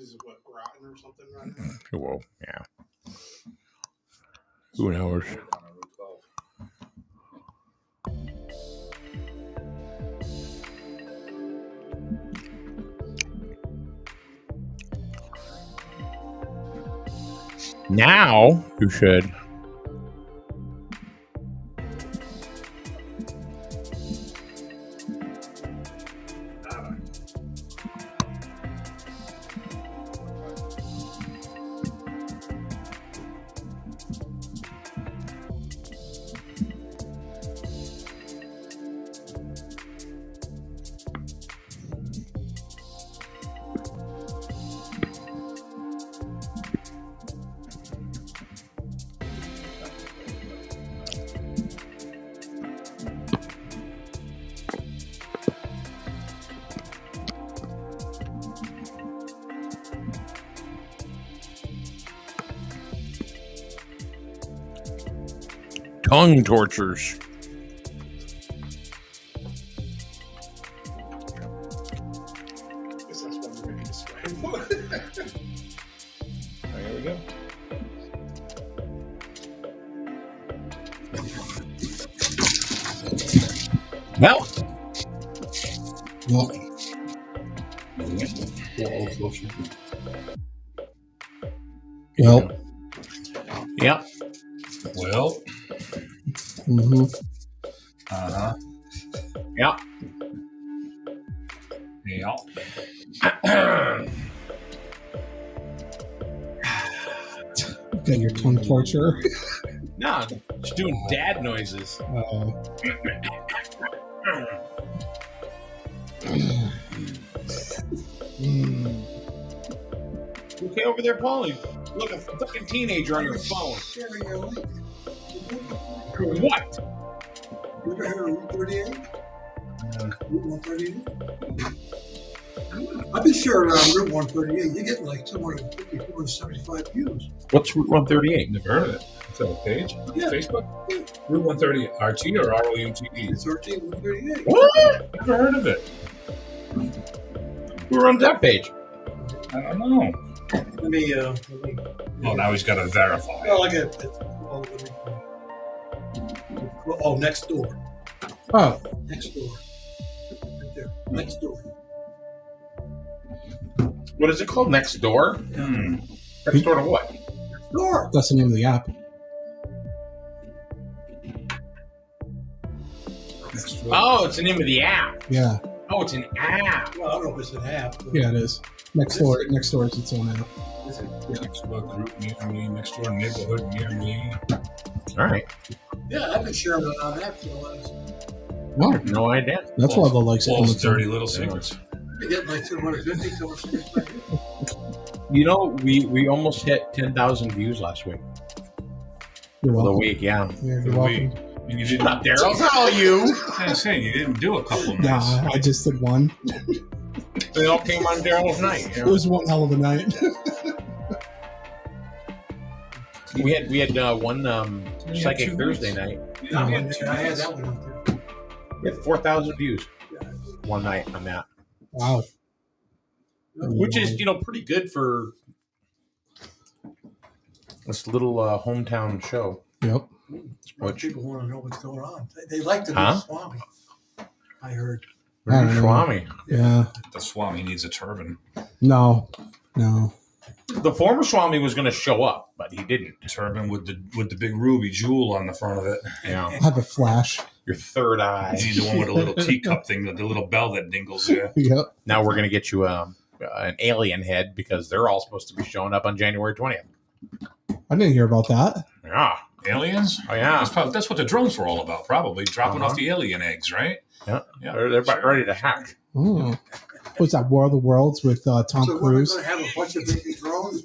is what, rotten or something right now? Well, yeah. Who knows? Now you should. Tongue tortures. Guess that's what we're making this way. There we go. Well, Well, yeah. Well, uh-huh. Yeah. yeah. Got your tongue torture. No, just doing dad noises. Okay, over there, Paulie. Look, a fucking teenager on your phone. What? You ever heard of Route 38? Route 138? I've been sharing around Route 138. You get like 250, 275 views. What's Route 138? Never heard of it. Is that a page? Yeah. Facebook? Route 130 RT or ROUTE? It's 138. What? Never heard of it. Who runs that page? I don't know. Let me Oh, now he's got to verify. well, I get it. Oh, next door. Oh, Next door. Right there. Next door. What is it called? Next Door? Next Door to what? Door. that's the name of the app. Oh, it's the name of the app. Yeah, Oh, it's an app. Well, I don't know if it's an app. But yeah, it is. Next door is its own app. is it? Next door group near me, next door neighborhood near me. All right. Yeah, I've been sharing it on that for the last. Wow, No idea. that's why the likes it on the Paul's dirty little secrets. I get like 250, 260. You know, we almost hit 10,000 views last week. You're For the welcome. week, yeah. Yeah, For you're the welcome. And you Shut didn't. up, Daryl. It's all you. I'm saying you didn't do a couple of nights. Nah, I just did one. They all came on Daryl's night. You It know? was one hell of a night. We had one You Psychic had 2 Thursday nights. night. Yeah, I you had had 2 that nights. one up there. We had 4,000 views Yeah. one night on that, Wow. which is pretty good for this little hometown show. Yep. But people want to know what's going on. They like the Huh? new Swami. I heard. I don't know. Swami. Yeah. The Swami needs a turban. No. The former Swami was going to show up, but he didn't. Turban with the big ruby jewel on the front of it. Yeah, I have a flash. your third eye. You need the one with the little teacup thing, the little bell that dingles there. Yep. Now we're going to get you an alien head because they're all supposed to be showing up on January 20th. I didn't hear about that. Yeah. Aliens? Oh, yeah. That's what the drones were all about, probably. Dropping off the alien eggs, right? Yeah. Yeah. They're about ready to hatch. Oh. What's that? War of the Worlds with Tom So Cruise? we're going to have a bunch of baby drones.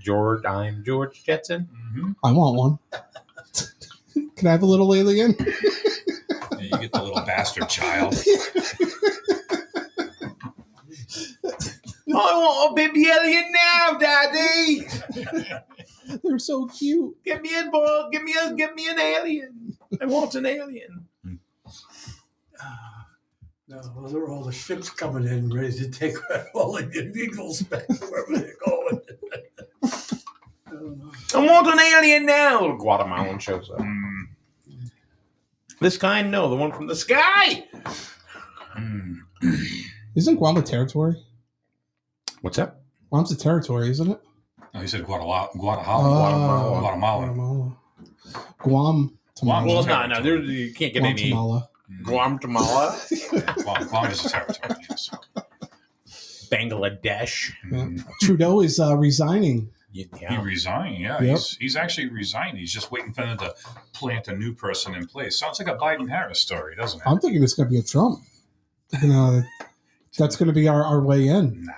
George, I'm George Jetson. Mm-hmm. I want one. Can I have a little alien? Yeah, you get the little bastard child. I want a baby alien now, Daddy. They're so cute. Get me a ball. Give me an alien. I want an alien. No, well, there were all the ships coming in ready to take all the illegals back to wherever they're going. I want an alien now. Guatemalan shows up. This kind? No, the one from the sky. Isn't Guam a territory? What's that? Guam's a territory, isn't it? No, he said Guatemala. Guatemala. Guam. Guam. Well, no, you can't get any. Guatemala. Guatemala. Guam is a territory, yes. Bangladesh. Yeah. Trudeau is resigning. He Yeah. resigned, yeah. Yep. He's actually resigned. He's just waiting for them to plant a new person in place. Sounds like a Biden-Harris story, doesn't it? I'm thinking it's going to be a Trump. That's going to be our way in. Nah.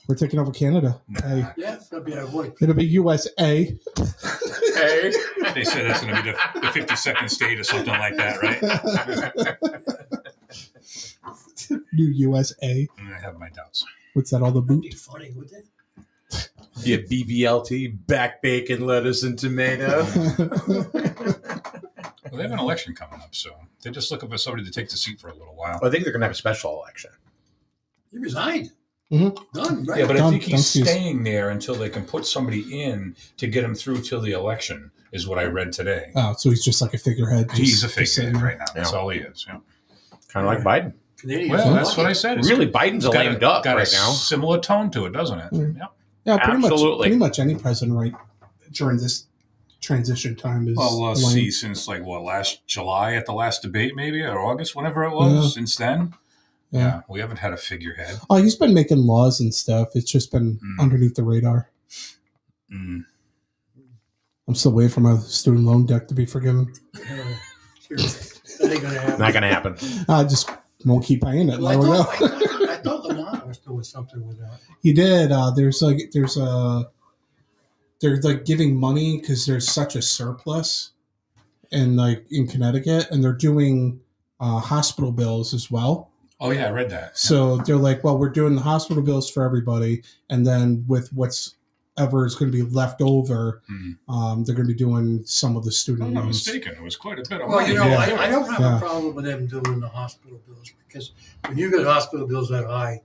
We're taking over Canada. Hey, Yeah, that'll be our voice. it'll be USA. Hey. They said that's going to be the 52nd state or something like that, right? New USA. I have my doubts. What's that? All the That'd boot? be funny, wouldn't it? Yeah, BBLT, back bacon, lettuce, and tomato. Well, they have an election coming up, so they're just looking for somebody to take the seat for a little while. I think they're going to have a special election. He resigned. Mhm. Done, right? Yeah, but I Don't- think he's don't use- staying there until they can put somebody in to get him through till the election, is what I read today. Oh, so he's just like a figurehead. He's a just sitting figurehead there. right now. That's Yeah. all he is. Yeah. Kind of like Biden. Canadians Well, don't that's like what it. I said. It's Really, Biden's a lame duck got right a now. similar tone to it, doesn't it? Mm. Yeah. Yeah, Absolutely. pretty much any president right during this transition time is. Well, let's lame. see, since last July at the last debate, maybe, or August, whenever it was, Yeah. since then. Yeah. Yeah, we haven't had a figurehead. Oh, he's been making laws and stuff. It's just been underneath the radar. Mm. I'm still waiting for my student loan debt to be forgiven. Sure. That ain't gonna happen. Not going to happen. I just won't keep paying it. Well, There we go. I thought Lamont was doing something with that. He did. They're like giving money because there's such a surplus, in Connecticut, and they're doing hospital bills as well. Oh, yeah, I read that. So they're like, well, we're doing the hospital bills for everybody, and then with what's ever is going to be left over, they're going to be doing some of the If student I'm not loans. mistaken, it was quite a bit of Well, money. you know, Yeah. I don't have Yeah. a problem with them doing the hospital bills because when you get hospital bills that high,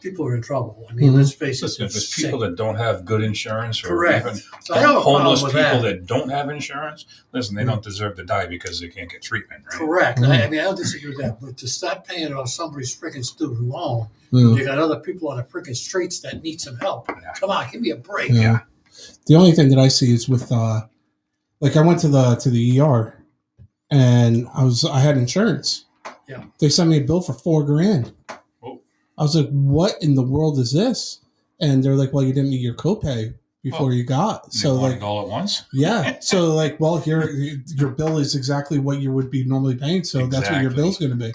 people are in trouble. I mean, Mhm. let's face it. Listen, if it's it's people sick. that don't have good insurance or Correct. even So I don't have a problem homeless with people that. that don't have insurance, listen, they don't deserve to die because they can't get treatment, right? Correct. Mhm. I mean, I don't disagree with that. But to stop paying off somebody's freaking student loan, Yeah. you got other people on the freaking streets that need some help. Yeah. Come on, give me a break. Yeah. The only thing that I see is with I went to the ER and I had insurance. Yeah. They sent me a bill for $4,000. Oh. I was like, what in the world is this? And they're like, well, you didn't meet your copay before Oh. you got. They So want it all at once. yeah. So well, your bill is exactly what you would be normally paying. So that's what your Exactly. bill's going to be.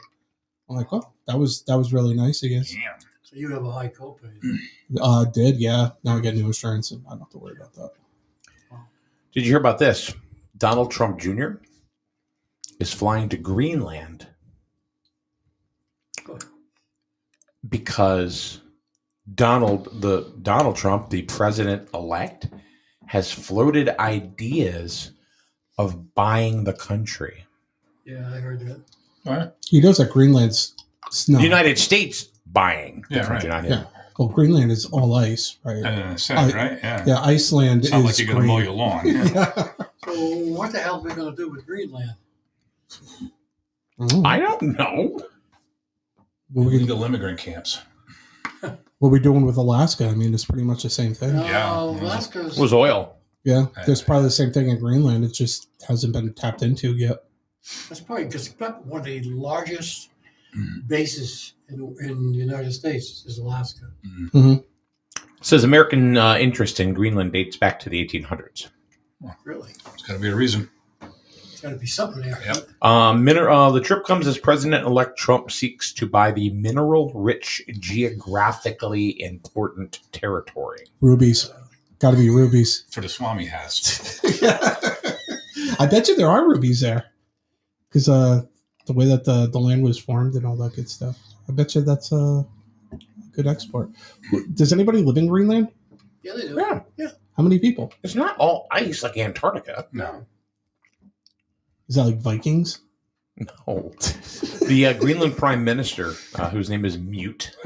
I'm like, well, that was really nice, I guess. Damn. So you have a high copay. Did, yeah. Now I get new insurance and I don't have to worry about that. Did you hear about this? Donald Trump Jr. is flying to Greenland because Donald Trump, the president-elect, has floated ideas of buying the country. Yeah, I heard that. All right. He knows that Greenland's snow. The United States buying the Yeah, country, right. not him. Yeah. Well, Greenland is all ice, right? Senate, right? Yeah. Yeah, Iceland It's not is like you're going to mow green. your lawn. Yeah. Yeah. So what the hell are we going to do with Greenland? I don't know. Illegal immigrant camps. What we doing with Alaska? I mean, it's pretty much the same thing. Yeah. Alaska's. It was oil. Yeah, there's probably the same thing in Greenland. It just hasn't been tapped into yet. That's probably because one of the largest bases in the United States is Alaska. It says American interest in Greenland dates back to the 1800s. Really, There's got to be a reason. it's got to be something there. Yep. The trip comes as President-elect Trump seeks to buy the mineral-rich, geographically important territory. Rubies, got to be rubies. For the Swami has. I bet you there are rubies there, because the way that the land was formed and all that good stuff. I bet you that's a good export. Does anybody live in Greenland? Yeah, they do. Yeah. How many people? It's not all ice like Antarctica. No. Is that like Vikings? No. The Greenland Prime Minister, whose name is Mute.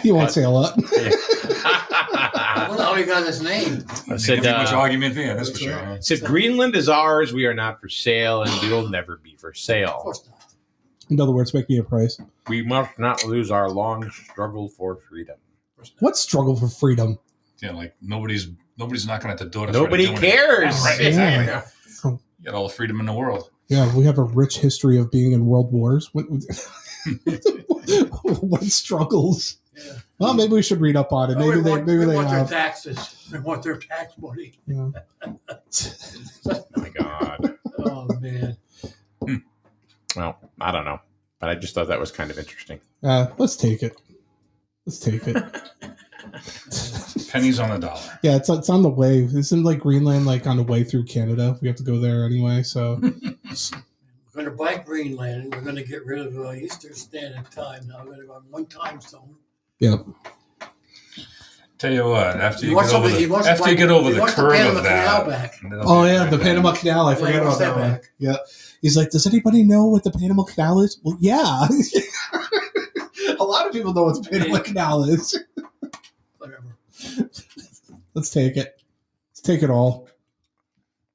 He won't say a lot. I wonder how he got his name. I said, Too much argument there, that's for That's right. sure. said Greenland is ours. We are not for sale, and we will never be for Of sale. course not. In other words, make me a price. We must not lose our long struggle for freedom. What struggle for freedom? Yeah, like nobody's knocking at the door. To try to Nobody do anything. cares. Right, Yeah. exactly. You got all the freedom in the world. Yeah, we have a rich history of being in world wars. What struggles? Yeah. Well, maybe we should read up on it. Oh, Maybe we they want their have. taxes. They want their tax money. Yeah. Oh my God. Oh man. Well, I don't know, but I just thought that was kind of interesting. Let's take it. Let's take it. Pennies on the dollar. Yeah, it's on the way. Isn't like Greenland like on the way through Canada? We have to go there anyway. So We're going to buy Greenland and we're going to get rid of Eastern Standard Time. Now we're going to go on one time zone. yeah, Tell you what, after He you wants get over something- he the, wants to after buy- you get over he the wants the curve Panama of Canal that. back. that'll oh be yeah, right the back. Panama Canal. I Yeah, forget he about wants that that one. back. Yeah, he's like, does anybody know what the Panama Canal is? Well, yeah, a lot of people know what the Panama Canal is. Whatever. Let's take it. Let's take it all.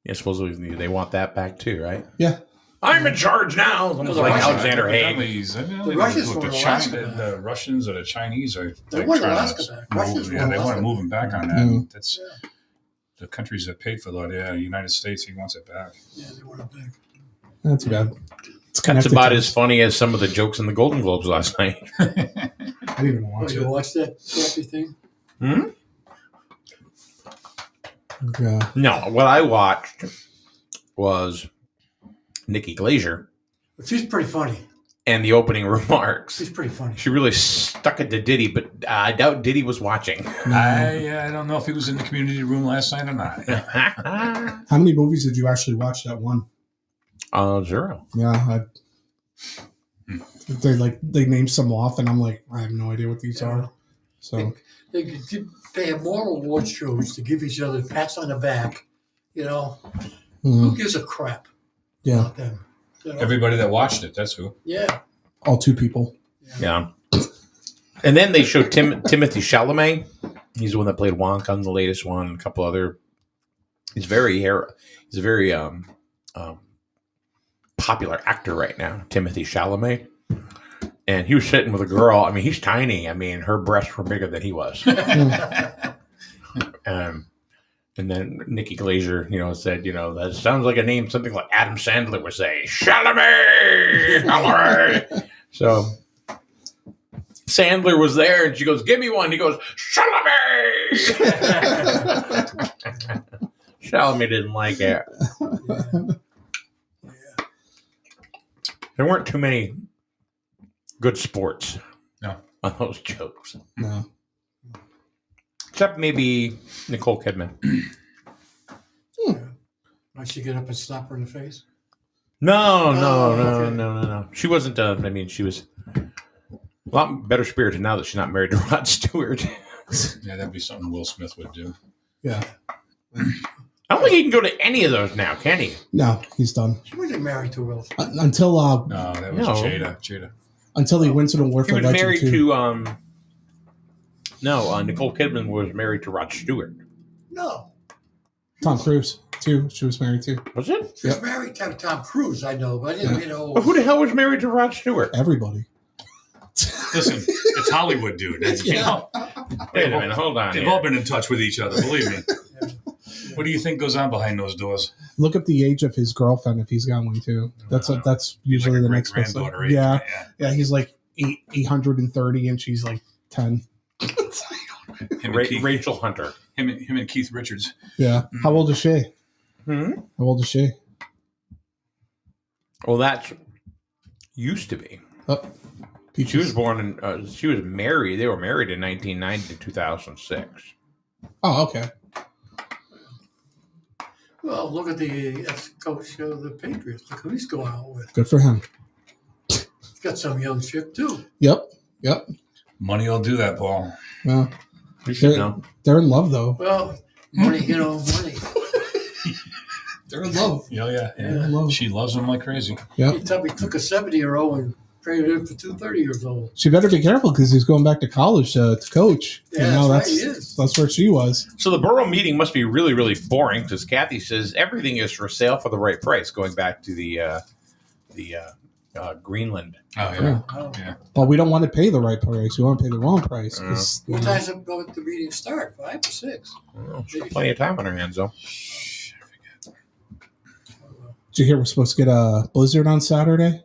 Yeah, supposedly they want that back too, right? Yeah. I'm in charge now. Almost the like Russians- Alexander Haig. The Russians want Alaska back. The Russians or the Chinese are They like want trying Alaska to back. Russians move, yeah, want they want Alaska to move him back on that. Mm. That's Yeah. the countries that paid for that. Yeah, the United States, he wants it back. Yeah, they want it back. That's bad. It's That's connected about to- as funny as some of the jokes in the Golden Globes last night. I didn't even Oh, watch you it. watch that crappy thing? Yeah. No, what I watched was Nikki Glazer But she's pretty funny. and the opening remarks. She's pretty funny. She really stuck it to Diddy, but I doubt Diddy was watching. I don't know if he was in the community room last night or not. How many movies did you actually watch that one? 0. Yeah, they named some off, and I'm like, I have no idea what these are. So They have more award shows to give each other pats on the back. You know, mhm. who gives a crap yeah, about them? You know? Everybody that watched it, that's who. Yeah. all two people. Yeah. And then they showed Timothy Chalamet. He's the one that played Wonka in the latest one. And a couple other. He's a very popular actor right now, Timothy Chalamet. And he was sitting with a girl. I mean, he's tiny. I mean, her breasts were bigger than he was. And then Nikki Glazer, said, that sounds like a name, something like Adam Sandler would say, Chalamet! Chalamet! So Sandler was there, and she goes, give me one. He goes, Chalamet! Chalamet didn't like it. There weren't too many good sports on those jokes. No. Except maybe Nicole Kidman. Might she get up and slap her in the face? No. Okay. She wasn't. She was a lot better spirited now that she's not married to Rod Stewart. Yeah, that'd be something Will Smith would do. Yeah. I don't think he can go to any of those now, can he? No, he's done. She wasn't married to Will. Until No, that was No. Jada. until he wins an award He for was Legend married 2. to. Nicole Kidman was married to Rod Stewart. No. Tom Cruise too. She was married to Was it? She was Yep. married to Tom Cruise, I know, but I didn't, But who the hell was married to Rod Stewart? everybody. Listen, it's Hollywood, dude. You know, Wait a minute, hold on. they've here. all been in touch with each other. Believe me. What do you think goes on behind those doors? Look up the age of his girlfriend if he's got one too. That's usually Like a the next best. great-granddaughter, Yeah, right? yeah. He's like 830 and she's like 10. Him and Keith, Rachel Hunter. him and Keith Richards. Yeah. How old is she? Hmm? How old is she? Well, that's used to be. Oh, She was born in. She was married. They were married in 1990 to 2006. Oh, okay. Well, look at the ex-coach of the Patriots. Look who he's going out with. Good for him. He's got some young chick, too. Yep. Money will do that, Paul. Well, You should know. they're in love though. Well, money, money. They're in love. Yeah. They're in love. She loves him like crazy. Yep. He took a 70-year-old and traded him for two 30-years-old. She better be careful because he's going back to college to coach. Yeah, You know, that's right, he is. That's where she was. So the borough meeting must be really, really boring because Kathy says everything is for sale for the right price. Going back to the Greenland. Oh Yeah. Oh. Yeah. But we don't want to pay the right price. We want to pay the wrong price. 'Cause, you What know, time's the meeting start? 5 or 6? Oh, she's got plenty of time on her hands, though. did you hear we're supposed to get a blizzard on Saturday?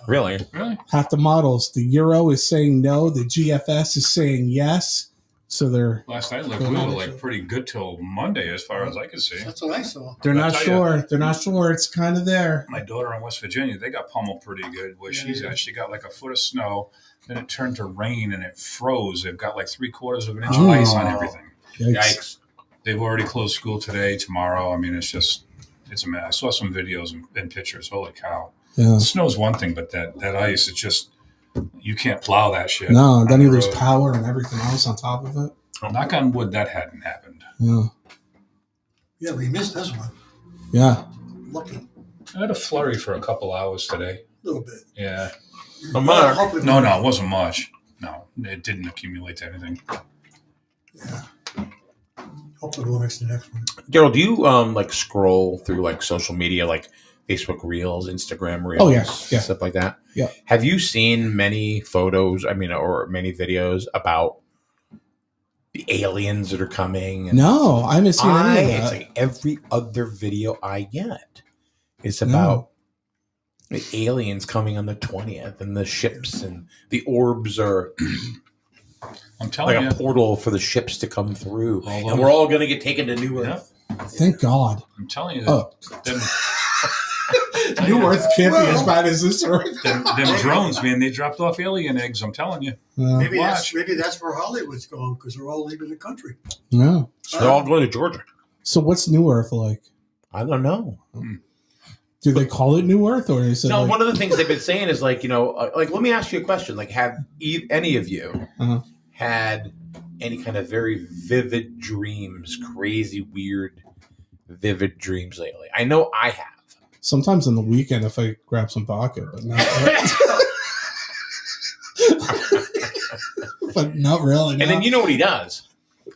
Really? Really? Half the models. The Euro is saying no. The GFS is saying yes. So they're Last I looked, we were like pretty good till Monday, as far as I could see. That's what I saw. they're I'll not tell sure. They're not sure. It's kind of there. My daughter in West Virginia, they got pummeled pretty good. Where she's Yeah. at, she got like a foot of snow, then it turned to rain and it froze. They've got like 3/4 of an inch of Oh. ice on everything. Yikes. Yikes. They've already closed school today, tomorrow. I mean, it's a mess. I saw some videos and pictures. Holy cow! Yeah. Snow's one thing, but that ice, it's just you can't plow that shit. No, then on you the lose road. power and everything else on top of it. Knock on wood, that hadn't happened. Yeah. Yeah, we missed this one. Yeah. Lucky. I had a flurry for a couple hours today. A little bit. Yeah. A mark. Hoping- No, it wasn't much. No, it didn't accumulate to anything. Yeah. Hopefully we'll mix the next one. Daryl, do you like scroll through like social media, like Facebook Reels, Instagram Reels, Oh, yeah. stuff like that? Yeah. Have you seen many photos? I mean, or many videos about the aliens that are coming? And No, I haven't seen any of it's that. like every other video I get is about the aliens coming on the 20th, and the ships and the orbs are I'm telling like you. a portal for the ships to come through, All and we're all going to get taken to New Yeah. Earth. Thank God. I'm telling you that Oh, them, New Earth can't be as Well- bad as this Earth. them drones, man, they dropped off alien eggs. I'm telling you. Maybe Watch. that's where Hollywood's going because they're all leaving the country. No. So they're all going to Georgia. So what's New Earth like? I don't know. Do they call it New Earth or is it No, like, one of the things they've been saying is like, like let me ask you a question. Like, have any of you Uh-huh. had any kind of very vivid dreams, crazy, weird, vivid dreams lately? I know I have. sometimes on the weekend if I grab some vodka, but not but not really. And then you know what he does?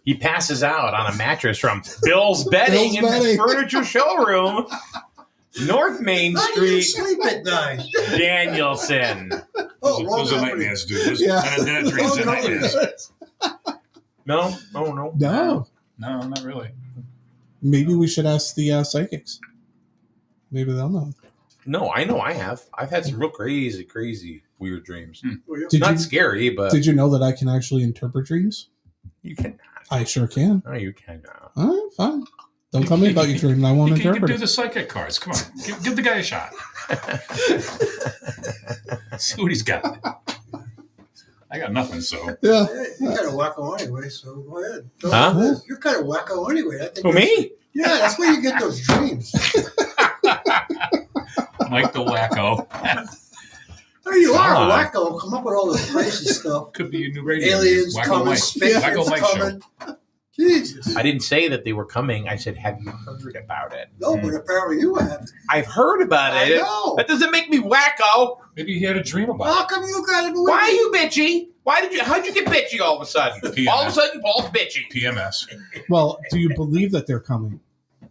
He passes out on a mattress from Bill's Bedding in the Bedding. furniture showroom, North Main How do you Street, sleep at night? Danielson. Oh, wrong Those are company. nightmares, dude. Those Yeah. that dreams are nightmares. No, no. No. No, not really. Maybe we should ask the psychics. Maybe they'll know. No, I know I have. I've had some real crazy, crazy, weird dreams. Well, yeah. Did Not you scary, but did you know that I can actually interpret dreams? you cannot. I sure can. No, you cannot. All right, fine. Don't tell me about your dream. I won't You can interpret do it. the psychic cards. Come on, give the guy a shot. See what he's got. I got nothing, so Yeah. Hey, you're kind of wacko anyway, so go ahead. Go Huh? ahead. You're kind of wacko anyway. I think Who, me? Yeah, that's where you get those dreams. Mike the Wacko There you are, Come a on. wacko. Come up with all this crazy stuff. could be a new radio. Aliens Wacko coming, Mike. spaceships Wacko Mike show. coming. Jesus. I didn't say that they were coming. I said, have you heard about it? No, but apparently you have. I've heard about I it. know. That doesn't make me wacko. Maybe he had a dream about How come you got to believe Why are me? you bitchy? How'd you get bitchy all of a sudden? PMS. All of a sudden, Paul's bitchy. it. PMS. Well, do you believe that they're coming?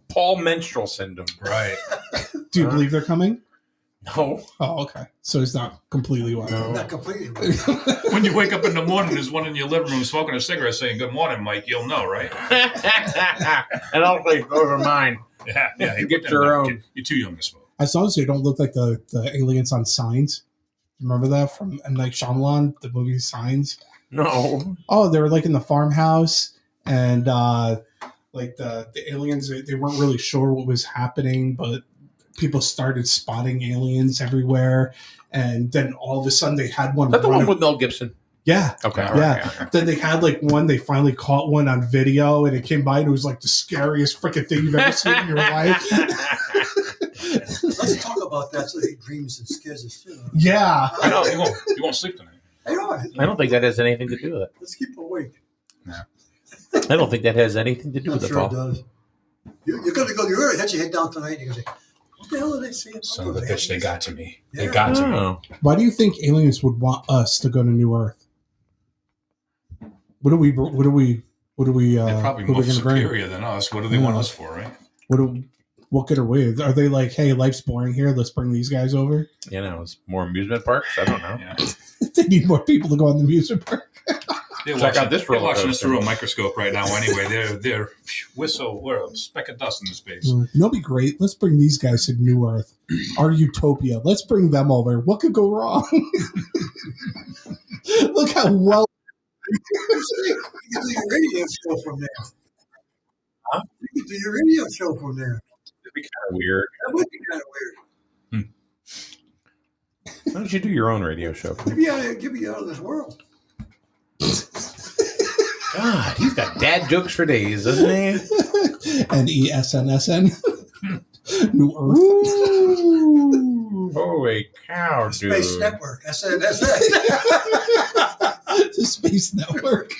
Paul menstrual syndrome. Right. Do you believe they're coming? No. Oh, okay. So it's not completely wild. No. Not completely. When you wake up in the morning, there's one in your living room smoking a cigarette saying, "Good morning, Mike." You'll know, right? And I'll say, those are mine. Yeah. You put get them your down, own. kid. You're too young to smoke. As long as they don't look like the aliens on Signs. Remember that from M. Night Shyamalan, the movie Signs? No. Oh, they were like in the farmhouse, and like the aliens, they weren't really sure what was happening, but people started spotting aliens everywhere, and then all of a sudden they had one. Is that the run- one with Mel Gibson? Yeah. Okay. all Yeah. right, Then they had like one. They finally caught one on video, and it came by, and it was like the scariest freaking thing you've ever seen in your life. Let's talk about that so he dreams and scares us too. Yeah. I know you won't sleep tonight. I know. I don't think that has anything to do with it. Let's keep awake. I don't think that has anything to do I'm with it, sure it Paul. does. You're going to go. You're going to hit your head down tonight. And you're going to say, "What the hell are they saying?" Son of a bitch, they got to me. They Yeah. got to me. Oh. Why do you think aliens would want us to go to New Earth? What do we? They're probably who are more we gonna bring? superior than us. What do they want us for, right? What good are we? Are they like, hey, life's boring here. Let's bring these guys over. You know, it's more amusement parks. I don't know. Yeah. They need more people to go on the amusement park. They're Check watching, out this they're roller watching us coaster. through a microscope right now. Anyway, we're a speck of dust in the space. You know, it'd be great. Let's bring these guys to New Earth, our utopia. Let's bring them over. What could go wrong? Look how well. You can do your radio show from there. Huh? You can do your radio show from there. It'd be kind of weird. That would be kind of weird. Why don't you do your own radio show? Give me out of this world. God, he's got dad jokes for days, doesn't he? NESNSN. New Earth. Ooh, holy cow, dude. Space Network. That's it. The Space Network.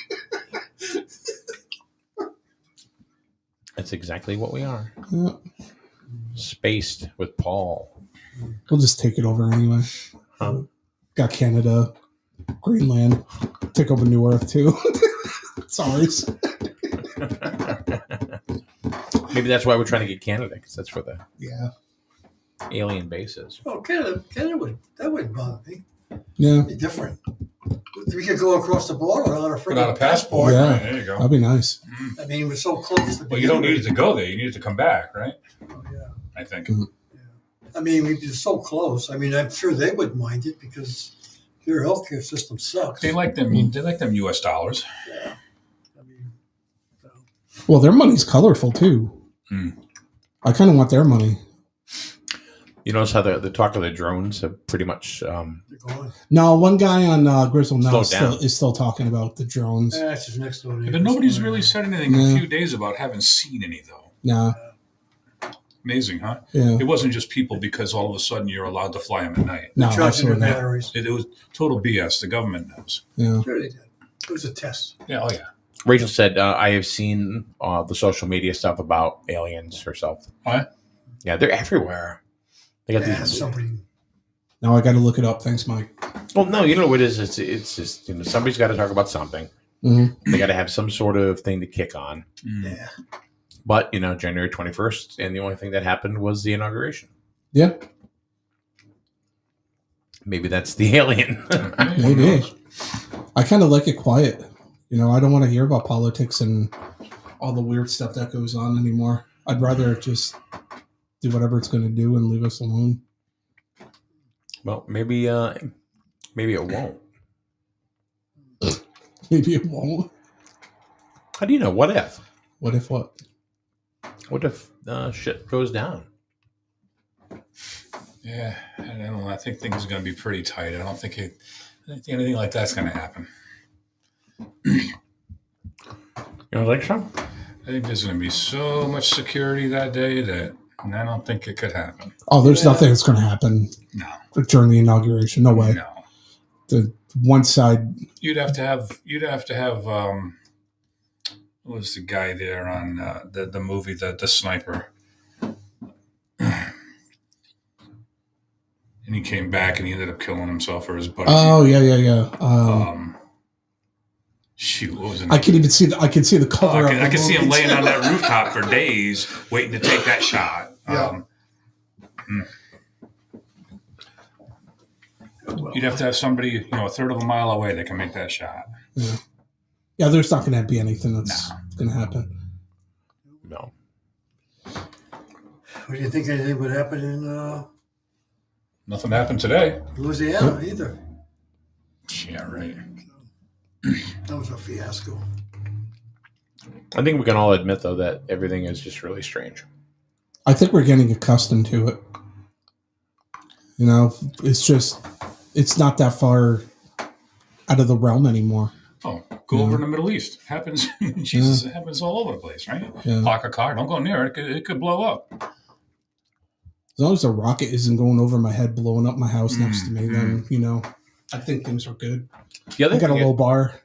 That's exactly what we are. Yeah. Spaced with Paul. We'll just take it over anyway. Huh? Got Canada, Greenland, take over New Earth too. It's ours. Maybe that's why we're trying to get Canada, because that's where the Yeah. alien base is. Oh, Canada wouldn't bother me. Yeah. It'd be different. We could go across the border without a freaking Without a passport. Yeah. Right, there you go. That'd be nice. I mean, we're so close. To Well, you don't need it to go there. You need it to come back, right? Oh, yeah. I think. I mean, we're so close. I mean, I'm sure they wouldn't mind it because their healthcare system sucks. They like them. They like them U.S. dollars. Yeah. I mean, so, Well, their money's colorful too. Hmm. I kind of want their money. You notice how the talk of the drones have pretty much they're going. No, one guy on Grizzle now Slowed down. is still talking about the drones. That's just next door. But nobody's really said anything in Yeah. a few days about having seen any, though. Nah, Amazing, huh? yeah, It wasn't just people because all of a sudden you're allowed to fly them at night. no, Charging their absolutely not. batteries. It was total BS. The government knows. Yeah, Sure they did. It was a test. Yeah, oh yeah. Rachel said, I have seen the social media stuff about aliens herself. What? Yeah, they're everywhere. They got Yeah, these. somebody. now I got to look it up. Thanks, Mike. Well, no, you know what it is? It's just, somebody's got to talk about something. hmm They got to have some sort of thing to kick on. Mm. Yeah. But, January 21st, and the only thing that happened was the inauguration. Yeah, Maybe that's the alien. maybe. I kind of like it quiet. I don't want to hear about politics and all the weird stuff that goes on anymore. I'd rather just do whatever it's going to do and leave us alone. Well, maybe it won't. Maybe it won't. How do you know? What if? What if what? What if shit goes down? Yeah, I don't know. I think things are going to be pretty tight. I don't think anything like that's going to happen. You don't think so? I think there's going to be so much security that day that I don't think it could happen. Oh, there's Yeah. nothing that's going to happen No, during the inauguration. No way. no. The one side. You'd have to have. What was the guy there on the movie the sniper? And he came back and he ended up killing himself or his buddy. Oh yeah. Shoot, what was it? I can even see I can see the Oh, cover. I of could the see him movie, laying on too. that rooftop for days, waiting to take that shot. Yeah. You'd have to have somebody, a third of a mile away that can make that shot. Yeah, there's not going to be anything that's going to happen. No. What do you think anything would happen in Nothing happened today. Louisiana either? Yeah, right. That was a fiasco. I think we can all admit, though, that everything is just really strange. I think we're getting accustomed to it. It's not that far out of the realm anymore. Oh, go over in the Middle East. Happens, Jesus, it happens all over the place, right? Yeah. Park a car, don't go near it. It could blow up. As long as the rocket isn't going over my head, blowing up my house next to me, then I think things are good. The other I got a thing, little bar.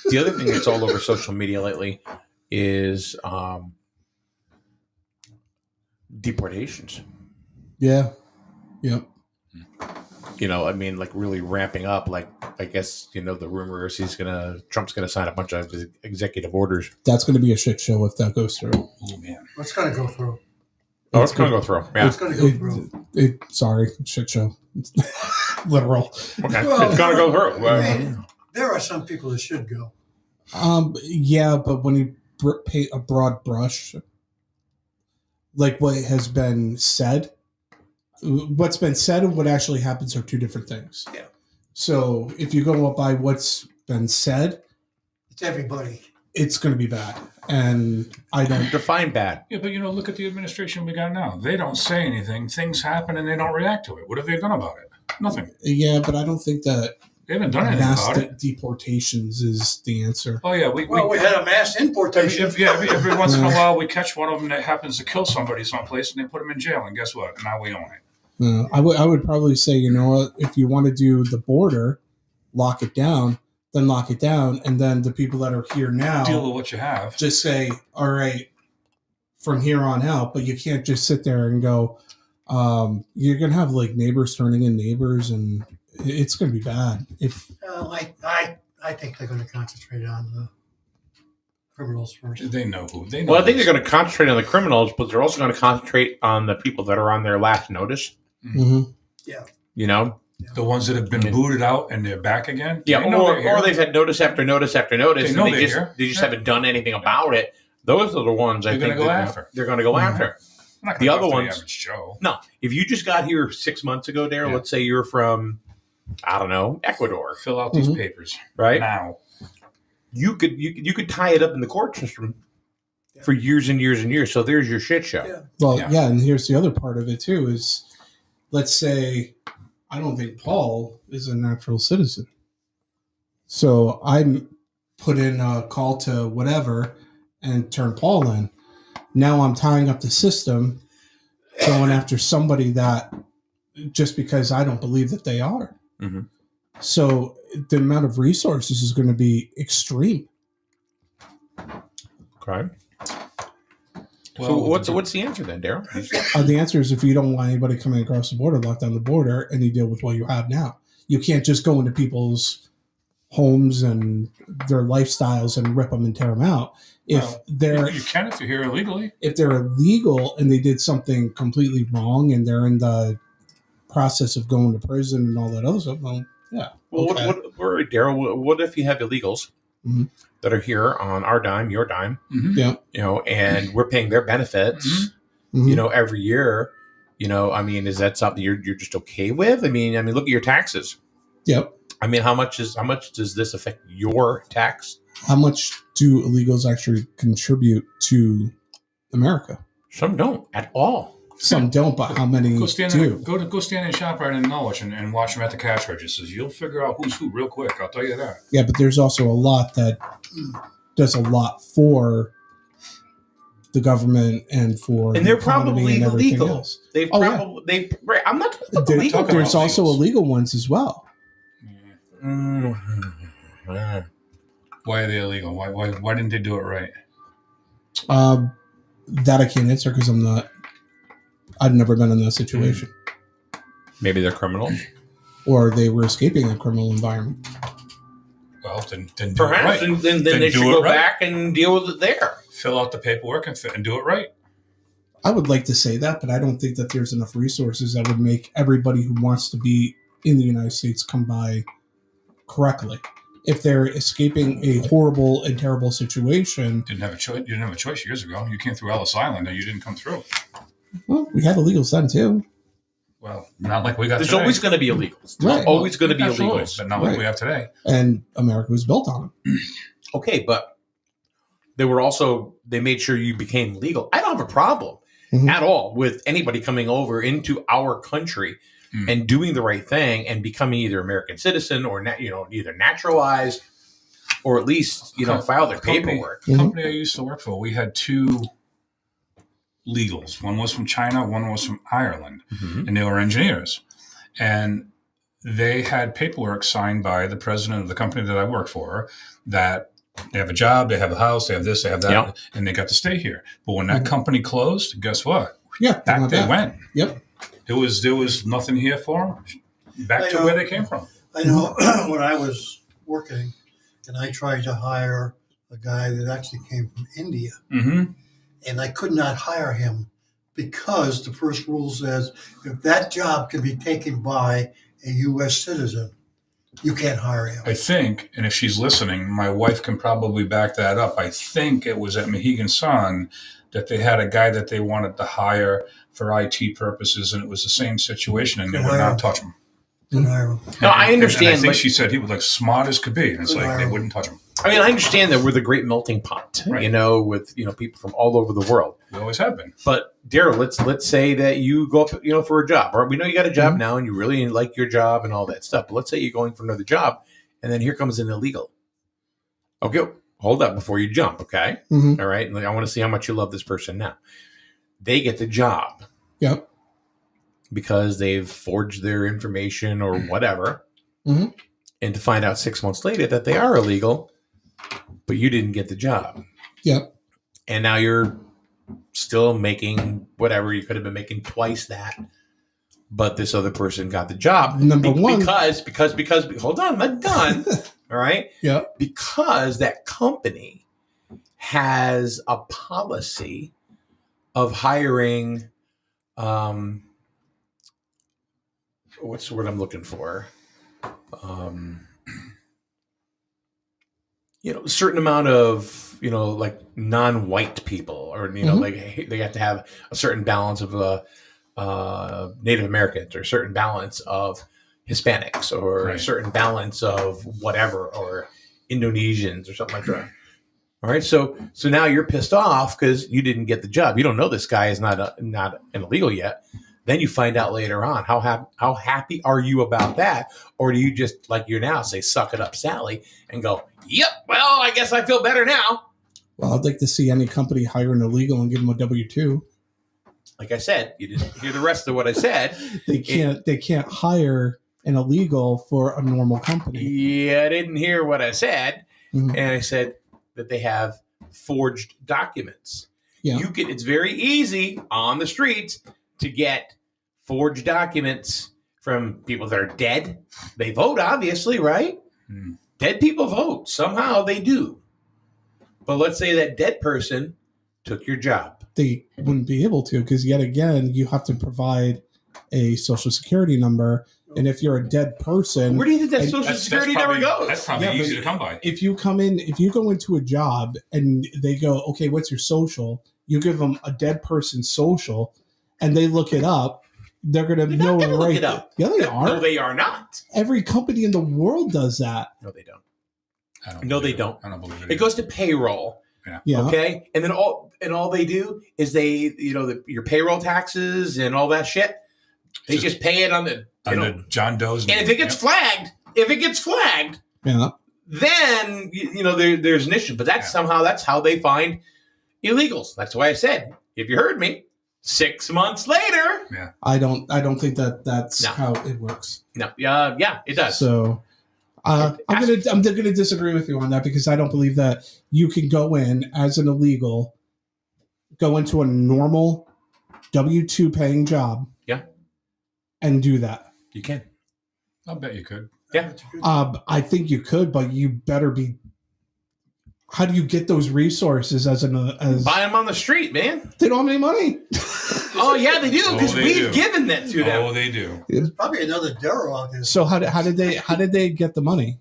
the other thing that's all over social media lately is deportations. Yeah. Yep. You know, I mean, like really ramping up. Like, I guess, you know, the rumor is Trump's gonna sign a bunch of executive orders. That's going to be a shit show if that goes through. Oh man. What's going to go through? Oh, it's gonna go through. Yeah. It's going to go through. Sorry, shit show. Literal. Okay. Well, It's gonna go through. I mean, there are some people that should go. Yeah, but when you paint a broad brush, like what has been said, what's been said and what actually happens are two different things. Yeah. So if you go up by what's been said, It's everybody. it's going to be bad. And I don't. Define bad. Yeah, but look at the administration we got now. They don't say anything. Things happen and they don't react to it. What have they done about it? Nothing. Yeah, but I don't think that They haven't done anything mass about it. deportations is the answer. Oh yeah, we had a mass importation. every once in a while we catch one of them that happens to kill somebody someplace and they put them in jail. And guess what? Now we own it. I would probably say, you know what, if you want to do the border, lock it down, then lock it down, and then the people that are here now Deal with what you have. just say, all right, from here on out. But you can't just sit there and go, you're gonna have like neighbors turning in neighbors, and it's gonna be bad. If I think they're going to concentrate on the criminals first. They know who. They know. Well, I think who's- they're going to concentrate on the criminals, but they're also going to concentrate on the people that are on their last notice. Mhm. You know, the ones that have been booted out and they're back again. yeah, They know they're here. or they've had notice after notice after notice, They and know they they're just here. they just Yeah. haven't done anything about it. Those are the ones I They're think gonna go after. They're going to go Mhm. after. I'm not The gonna other go after ones- the average Joe. No, if you just got here 6 months ago, Daryl, Yeah. let's say you're from, I don't know, Ecuador, Fill out these Mhm. papers right? now. You could tie it up in the court system for years and years and years. So there's your shit show. Yeah. Well, Yeah. yeah, and here's the other part of it too is, let's say, I don't think Paul is a natural citizen. So I put in a call to whatever and turn Paul in. Now I'm tying up the system, going after somebody that just because I don't believe that they are. Mhm. So the amount of resources is going to be extreme. Okay. Well, So what's the answer then, Daryl? The answer is if you don't want anybody coming across the border, lock down the border and you deal with what you have now. You can't just go into people's homes and their lifestyles and rip them and tear them out. If Well, they're you can if you're here illegally. if they're illegal and they did something completely wrong and they're in the process of going to prison and all that other stuff, well, yeah. Well, okay. Daryl, what if you have illegals Mhm. that are here on our dime, your dime, Mm-hmm. Yeah. you know, and we're paying their benefits, Mhm. you know, every year? You know, I mean, is that something you're just okay with? I mean, look at your taxes. Yep. I mean, how much does this affect your tax? How much do illegals actually contribute to America? Some don't at all. Some don't, but how many Go stand do? go stand in ShopRite in Norwich and watch them at the cash registers. You'll figure out who's who real quick. I'll tell you that. Yeah, but there's also a lot that does a lot for the government and for And the they're economy probably and everything illegal. else. They've Oh, yeah. probably right. I'm not talking about There- legal talking there's about also illegals. illegal ones as well. Why are they illegal? Why didn't they do it right? That I can't answer because I've never been in that situation. Maybe they're criminals. Or they were escaping a criminal environment. Well, then do it Perhaps, right. and then Then they do should it go right. back and deal with it there. Fill out the paperwork and do it right. I would like to say that, but I don't think that there's enough resources that would make everybody who wants to be in the United States come by correctly. If they're escaping a horrible and terrible situation, Didn't have a choice. You didn't have a choice years ago. You came through Ellis Island and you didn't come through. well, we had illegals then too. Well, not like we got There's today. always going to be illegals. There's Right. always going to be Absolutely, illegals. but not like Right. we have today. And America was built on them. Okay, but they made sure you became legal. I don't have a problem Mhm. at all with anybody coming over into our country Mm. and doing the right thing and becoming either American citizen or either naturalized or at least file their Company- paperwork. Mhm. Company I used to work for, we had two legals. One was from China, one was from Ireland, Mhm. and they were engineers. And they had paperwork signed by the president of the company that I worked for that they have a job, they have a house, they have this, they have that, Yeah. and they got to stay here. But when that Mhm. company closed, guess what? Yeah, Back like they that. went. Yep. There was nothing here for them. Back I to know. where they came from. I know when I was working and I tried to hire a guy that actually came from India, Mm-hmm. and I could not hire him because the first rule says if that job can be taken by a U.S. citizen, you can't hire him. I think, and if she's listening, my wife can probably back that up. I think it was at Mohegan Sun that they had a guy that they wanted to hire for IT purposes, and it was the same situation, and they would not touch him. Couldn't hire him. No, I And understand. I think like, she said he was like smart as could be, and it's Couldn't like hire they him. wouldn't touch him. I mean, I understand that we're the great melting pot, Right. you know, with people from all over the world. We always have been. But Daryl, let's say that you go up, for a job, or we know you got a job now and you really like your job and all that stuff. But let's say you're going for another job, and then here comes an illegal. Okay, hold up before you jump. Okay, Mhm. all right. I want to see how much you love this person now. They get the job Yep. because they've forged their information or whatever, Mhm. and to find out 6 months later that they are illegal, but you didn't get the job. Yep. And now you're still making whatever. You could have been making twice that, but this other person got the job. Number one. because hold on, I'm not done. All right, Yep. because that company has a policy of hiring. What's the word I'm looking for? A certain amount of like non-white people, or Mhm. like they have to have a certain balance of Native Americans, or a certain balance of Hispanics, or a Right. certain balance of whatever, or Indonesians, or something like that. All right, so now you're pissed off because you didn't get the job. You don't know this guy is not an illegal yet. Then you find out later on. How happy are you about that? Or do you just, like you're now, say, suck it up, Sally, and go, yep, well, I guess I feel better now. Well, I'd like to see any company hire an illegal and give them a W-2. Like I said, you didn't hear the rest of what I said. They can't hire an illegal for a normal company. Yeah, I didn't hear what I said. Mhm. And I said that they have forged documents. Yeah. It's very easy on the streets to get forged documents from people that are dead. They vote, obviously, right? Hmm. Dead people vote. Somehow they do. But let's say that dead person took your job. They wouldn't be able to, because yet again, you have to provide a social security number. And if you're a dead person, Where do you think that And Social Security number goes? That's probably Yeah, but easy to come by. if you go into a job and they go, okay, what's your social? You give them a dead person's social, and they look it up. They're going to They're know not gonna look right. it up. Yeah, they are. No, they are not. Every company in the world does that. No, they don't. I don't No, believe they don't. I don't believe it. It goes to payroll. Yeah. Okay, and then all they do is they, your payroll taxes and all that shit. They just pay it on the, Under John Doe's and if it gets flagged, Yeah. then there's an issue. But that's how they find illegals. That's why I said, if you heard me, 6 months later. I don't think that's No. how it works. No, yeah, it does. So I'm gonna disagree with you on that, because I don't believe that you can go in as an illegal, go into a normal W-2 paying job, Yeah. and do that. You can. I'll bet you could. Yeah. I think you could, but you better be. How do you get those resources as Buy them on the street, man. they don't have any money? Oh yeah, they do, because they we've do. given that to them. Oh, they do. There's probably another Darrow out there. So how did they get the money?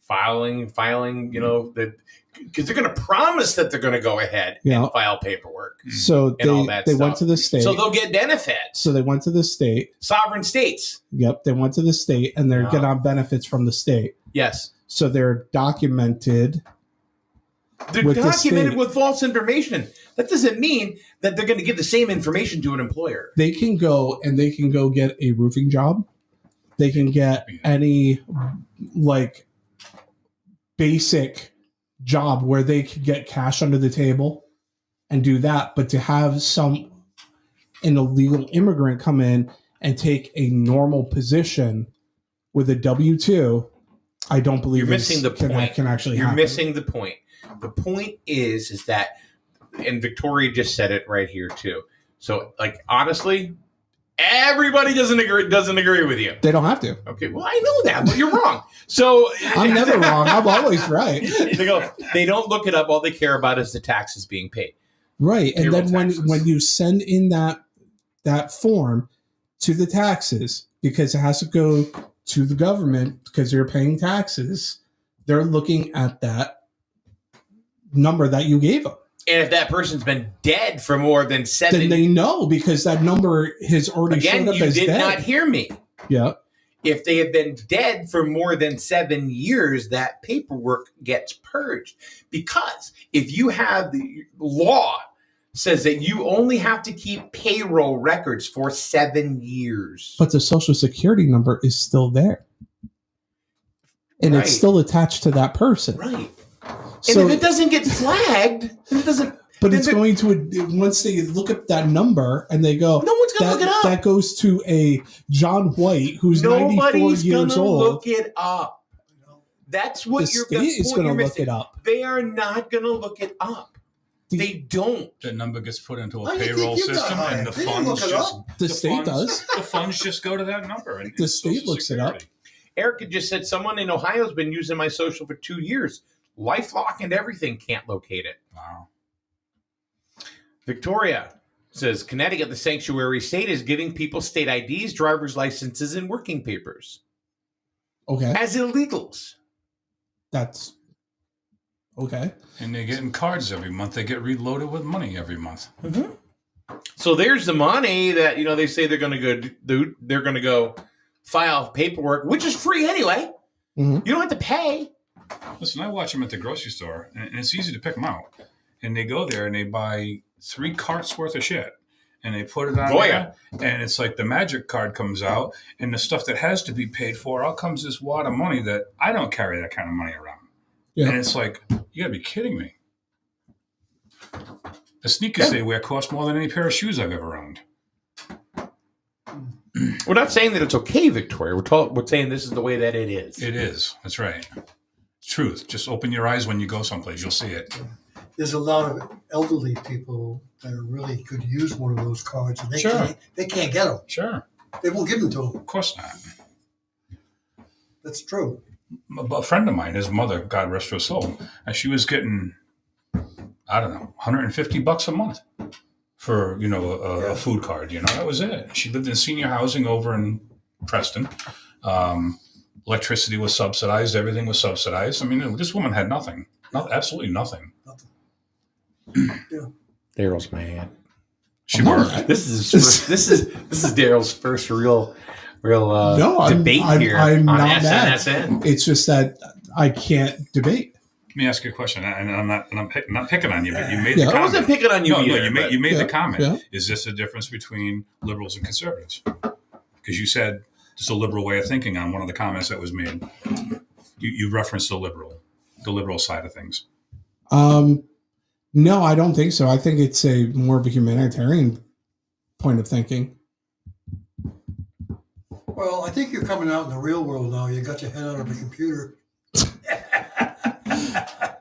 Filing, because they're going to promise that they're going to go ahead Yeah. and file paperwork. So And all they that went stuff. to the state. So they'll get benefits. So they went to the state. Sovereign states. Yep, they went to the state, and they're Yeah. getting on benefits from the state. Yes. So they're documented. They're With the documented state. with false information. That doesn't mean that they're going to give the same information to an employer. They can go get a roofing job. They can get any like basic job where they could get cash under the table and do that. But to have an illegal immigrant come in and take a normal position with a W-2, I don't believe You're missing the point. can actually You're happen. missing the point. The point is that, and Victoria just said it right here too. So, like, honestly, everybody doesn't agree with you. They don't have to. Okay, well, I know that, but you're wrong. So I'm never wrong. I'm always right. They don't look it up. All they care about is the taxes being paid. Right. And Payroll then taxes. when you send in that form to the taxes, because it has to go to the government because you're paying taxes, they're looking at that number that you gave them. And if that person's been dead for more than 7 Then they know because that number has already again, showed up you as did dead. not hear me. Yeah. If they have been dead for more than 7 years, that paperwork gets purged. Because if you have the law says that you only have to keep payroll records for 7 years. But the social security number is still there. And Right. it's still attached to that person. Right. So, and if it doesn't get flagged, then it doesn't. but it's then going to, once they look at that number and they go, no one's gonna look it up. that goes to a John White who's 94 Nobody's years gonna old. look it up. That's what The you're. state that's is what going to you're look missing. it up. They are not gonna look it up. They don't. That number gets put into Why a do you payroll think you got system, hired? and the They didn't funds look it just up. The state does. The funds just go to that number. And The it's state Social looks it up. Security. Erica just said someone in Ohio has been using my social for 2 years. LifeLock and everything can't locate it. Wow. Victoria says Connecticut, the sanctuary state, is giving people state IDs, driver's licenses, and working papers Okay. as illegals. That's okay. And they're getting cards every month. They get reloaded with money every month. So there's the money that they say they're going to go. They're going to go file paperwork, which is free anyway. Mhm. You don't have to pay. Listen, I watch them at the grocery store, and it's easy to pick them out. And they go there and they buy 3 carts worth of shit, and they put it on there. And it's like the magic card comes out, and the stuff that has to be paid for, out comes this wad of money that I don't carry that kind of money around. Yeah. And it's like, you got to be kidding me. The sneakers they wear cost more than any pair of shoes I've ever owned. We're not saying that it's okay, Victoria. We're saying this is the way that it is. It is. That's right. Truth. Just open your eyes when you go someplace. You'll see it. There's a lot of elderly people that are really could use one of those cards, and Sure. they can't get them. Sure. They won't give them to them. Of course not. That's true. A friend of mine, his mother, God rest her soul, and she was getting, I don't know, $150 a month for, a food card. That was it. She lived in senior housing over in Preston. Electricity was subsidized. Everything was subsidized. I mean, this woman had nothing. Absolutely nothing. Daryl's mad. She worked. This is this is Daryl's first real No, debate here I'm on not mad. SNSN. It's just that I can't debate. Let me ask you a question, and I'm not picking on you, but you made Yeah. the I comment. wasn't picking on you No, either. you made Yeah, the comment. yeah. Is this a difference between liberals and conservatives? Because you said just a liberal way of thinking on one of the comments that was made. You referenced the liberal side of things. No, I don't think so. I think it's a more of a humanitarian point of thinking. Well, I think you're coming out in the real world now. You got your head out of a computer.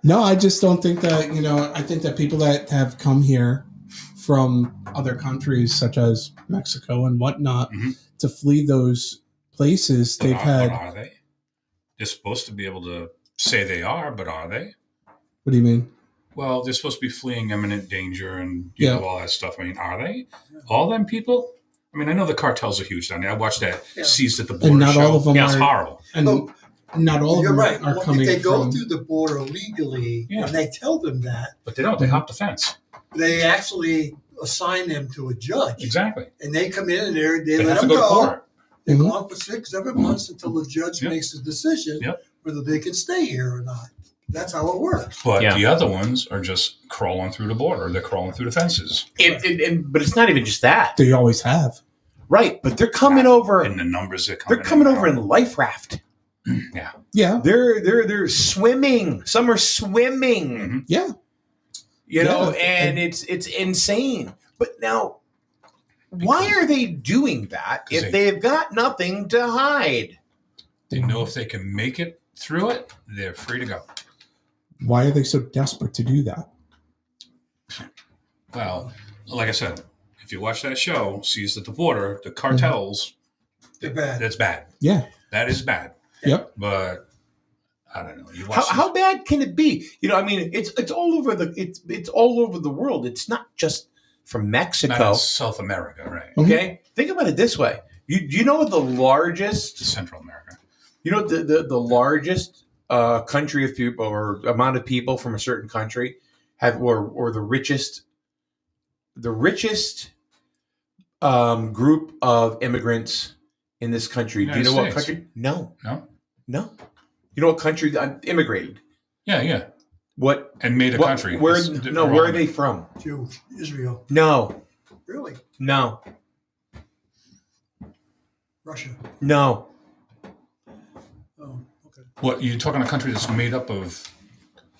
No, I just don't think that, I think that people that have come here from other countries such as Mexico and whatnot Mhm. to flee those places, they've But had, are they? They're supposed to be able to say they are, but are they? what do you mean? Well, they're supposed to be fleeing imminent danger and Yeah. all that stuff. I mean, are they? All them people? I mean, I know the cartels are huge down there. I watched that Yeah. Seized at the Border And not show. all of them Yeah, it's are, horrible. and Oh, not all of You're them right. are Well, coming if they go from, through the border legally, Yeah. and they tell them that, But they don't. They hop the fence. they actually assign them to a judge. Exactly. And they come in and they They let have to them go to go. court. They Mhm. go on for 6-7 months until the judge Yep. makes a decision Yep. whether they can stay here or not. That's how it works. But Yeah. the other ones are just crawling through the border. They're crawling through the fences. But it's not even just that, they always have. right? But they're coming over. And the numbers that come They're coming over in life raft. Yeah. Yeah. They're swimming. Some are swimming. Mhm. Yeah. And it's insane. But now, why are they doing that 'Cause if they've got nothing to hide? They know if they can make it through it, they're free to go. Why are they so desperate to do that? Well, like I said, if you watch that show, sees that the border, the cartels, They're bad. that's bad. Yeah. That is bad. Yep. But I don't know. You watch How bad can it be? I mean, it's all over it's all over the world. It's not just from Mexico. not in South America, right? Okay, think about it this way. You know what the largest To Central America. the largest country of people or amount of people from a certain country have or the richest group of immigrants in this country. Do you know United what States. country? No. No? You know what country immigrated? Yeah. What? And made a what- country. Where? It's- No. Where are they from? Jews, Israel, No. really, No. Russia. No. Oh, okay. What, you talking a country that's made up of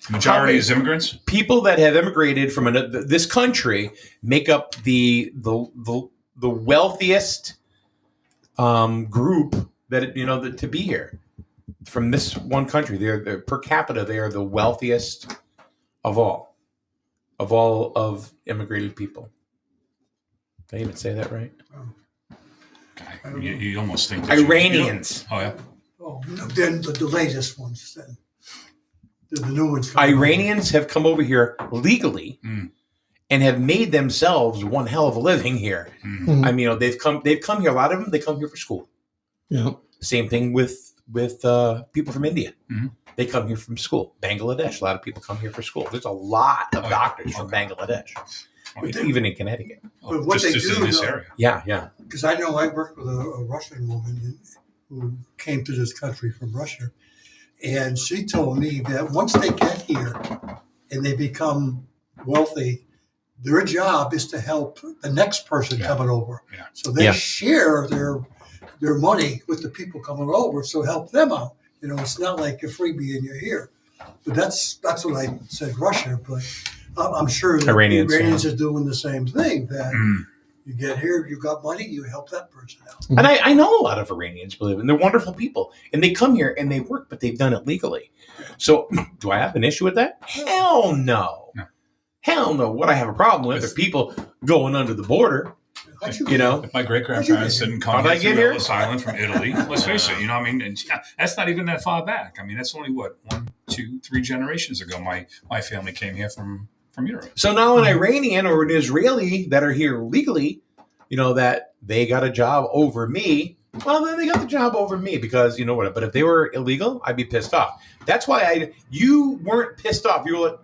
majority is immigrants? People that have immigrated from this country make up the wealthiest group that to be here from this one country. They're per capita. They are the wealthiest of all of immigrated people. Did I even say that right? You almost think that Iranians. Oh, yeah. Oh, no, then the latest ones. Then the new ones. coming Iranians have come over here legally Mm. and have made themselves one hell of a living here. Mm. I mean, they've come here. A lot of them, they come here for school. Yeah. Same thing with people from India. Mhm. They come here from school. Bangladesh, a lot of people come here for school. There's a lot of Oh, yeah. doctors from Okay. Bangladesh, Oh, yeah. even in Connecticut. But what just they just do, in this though- area. Yeah. Because I know I worked with a Russian woman who came to this country from Russia, and she told me that once they get here and they become wealthy, their job is to help the next person Yeah. coming over. Yeah. So they Yeah. share their money with the people coming over, so help them out. It's not like a freebie and you're here. But that's what I said Russia, but I'm sure that Iranians, the Iranians are doing the same thing. That Mm. you get here, you got money, you help that person out. And I know a lot of Iranians believe, and they're wonderful people, and they come here and they work, but they've done it legally. So, do I have an issue with that? Hell no. No. Hell no. What I have a problem with are people going under the border. How'd you You know, If my great grandparents didn't come How'd I here get through here? Ellis Island from Italy, let's face it, what I mean? And that's not even that far back. I mean, that's only what, 1, 2, 3 generations ago. My family came here from Europe. so now an Iranian or an Israeli that are here legally, that they got a job over me. Well, then they got the job over me because you know what? But if they were illegal, I'd be pissed off. That's why you weren't pissed off. You were like,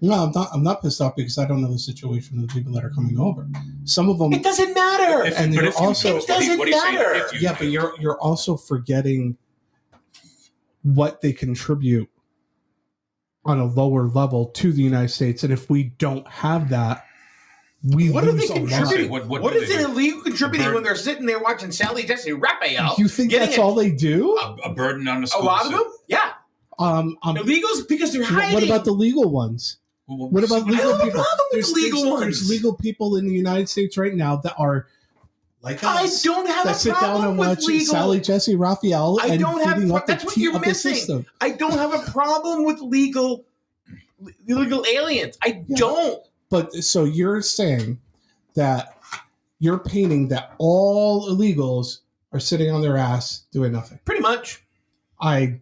No, I'm not pissed off because I don't know the situation of the people that are coming over. Some of them, it doesn't matter. And but you're if you- also- It doesn't what are you saying? matter. If you- yeah, but you're also forgetting what they contribute on a lower level to the United States, and if we don't have that, we What are lose they a lot. contributing? What What do is they it do? illegal contributing Bird- when they're sitting there watching Sally Jesse Raphael? You think getting that's it- all they do? A burden on the A school lot of system. them? Yeah. Illegals because they're hiding. What about the legal ones? Well, What about I don't legal have a people? problem with legal ones. There's legal people in the United States right now that are like I us. don't have That a sit down problem and with watch legal. Sally Jesse Raphael I and don't have feeding pro- up the that's what tea you're of the missing. system. I don't have a problem with illegal aliens. I Yeah. don't. But so you're saying that you're painting that all illegals are sitting on their ass doing nothing. Pretty much.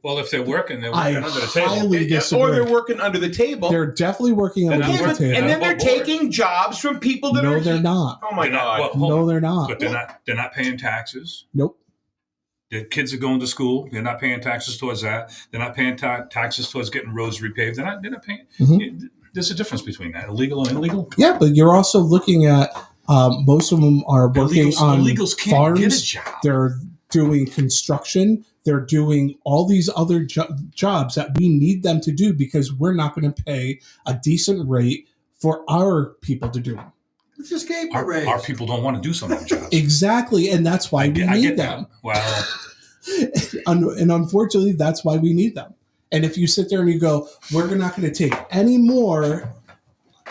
Well, if they're working, they're I working under the table. highly disagree. Or they're working under the table. They're definitely working They're under not the working- table. and then they're Above board. taking jobs from people that No, are they're not. Oh my They're not- god. well, hold No, on. they're not. But they're not paying taxes. Nope. The kids are going to school. They're not paying taxes towards that. They're not paying taxes towards getting roads repaved. They're not paying. Mhm. There's a difference between that, illegal and illegal. Yeah, but you're also looking at most of them are working on illegals can't farms. get a job. They're doing construction. They're doing all these other jobs that we need them to do because we're not going to pay a decent rate for our people to do them. It's just gateway raise. Our people don't want to do some of the jobs. Exactly, and that's why we I need get them. that. Well, And unfortunately, that's why we need them. And if you sit there and you go, we're not going to take any more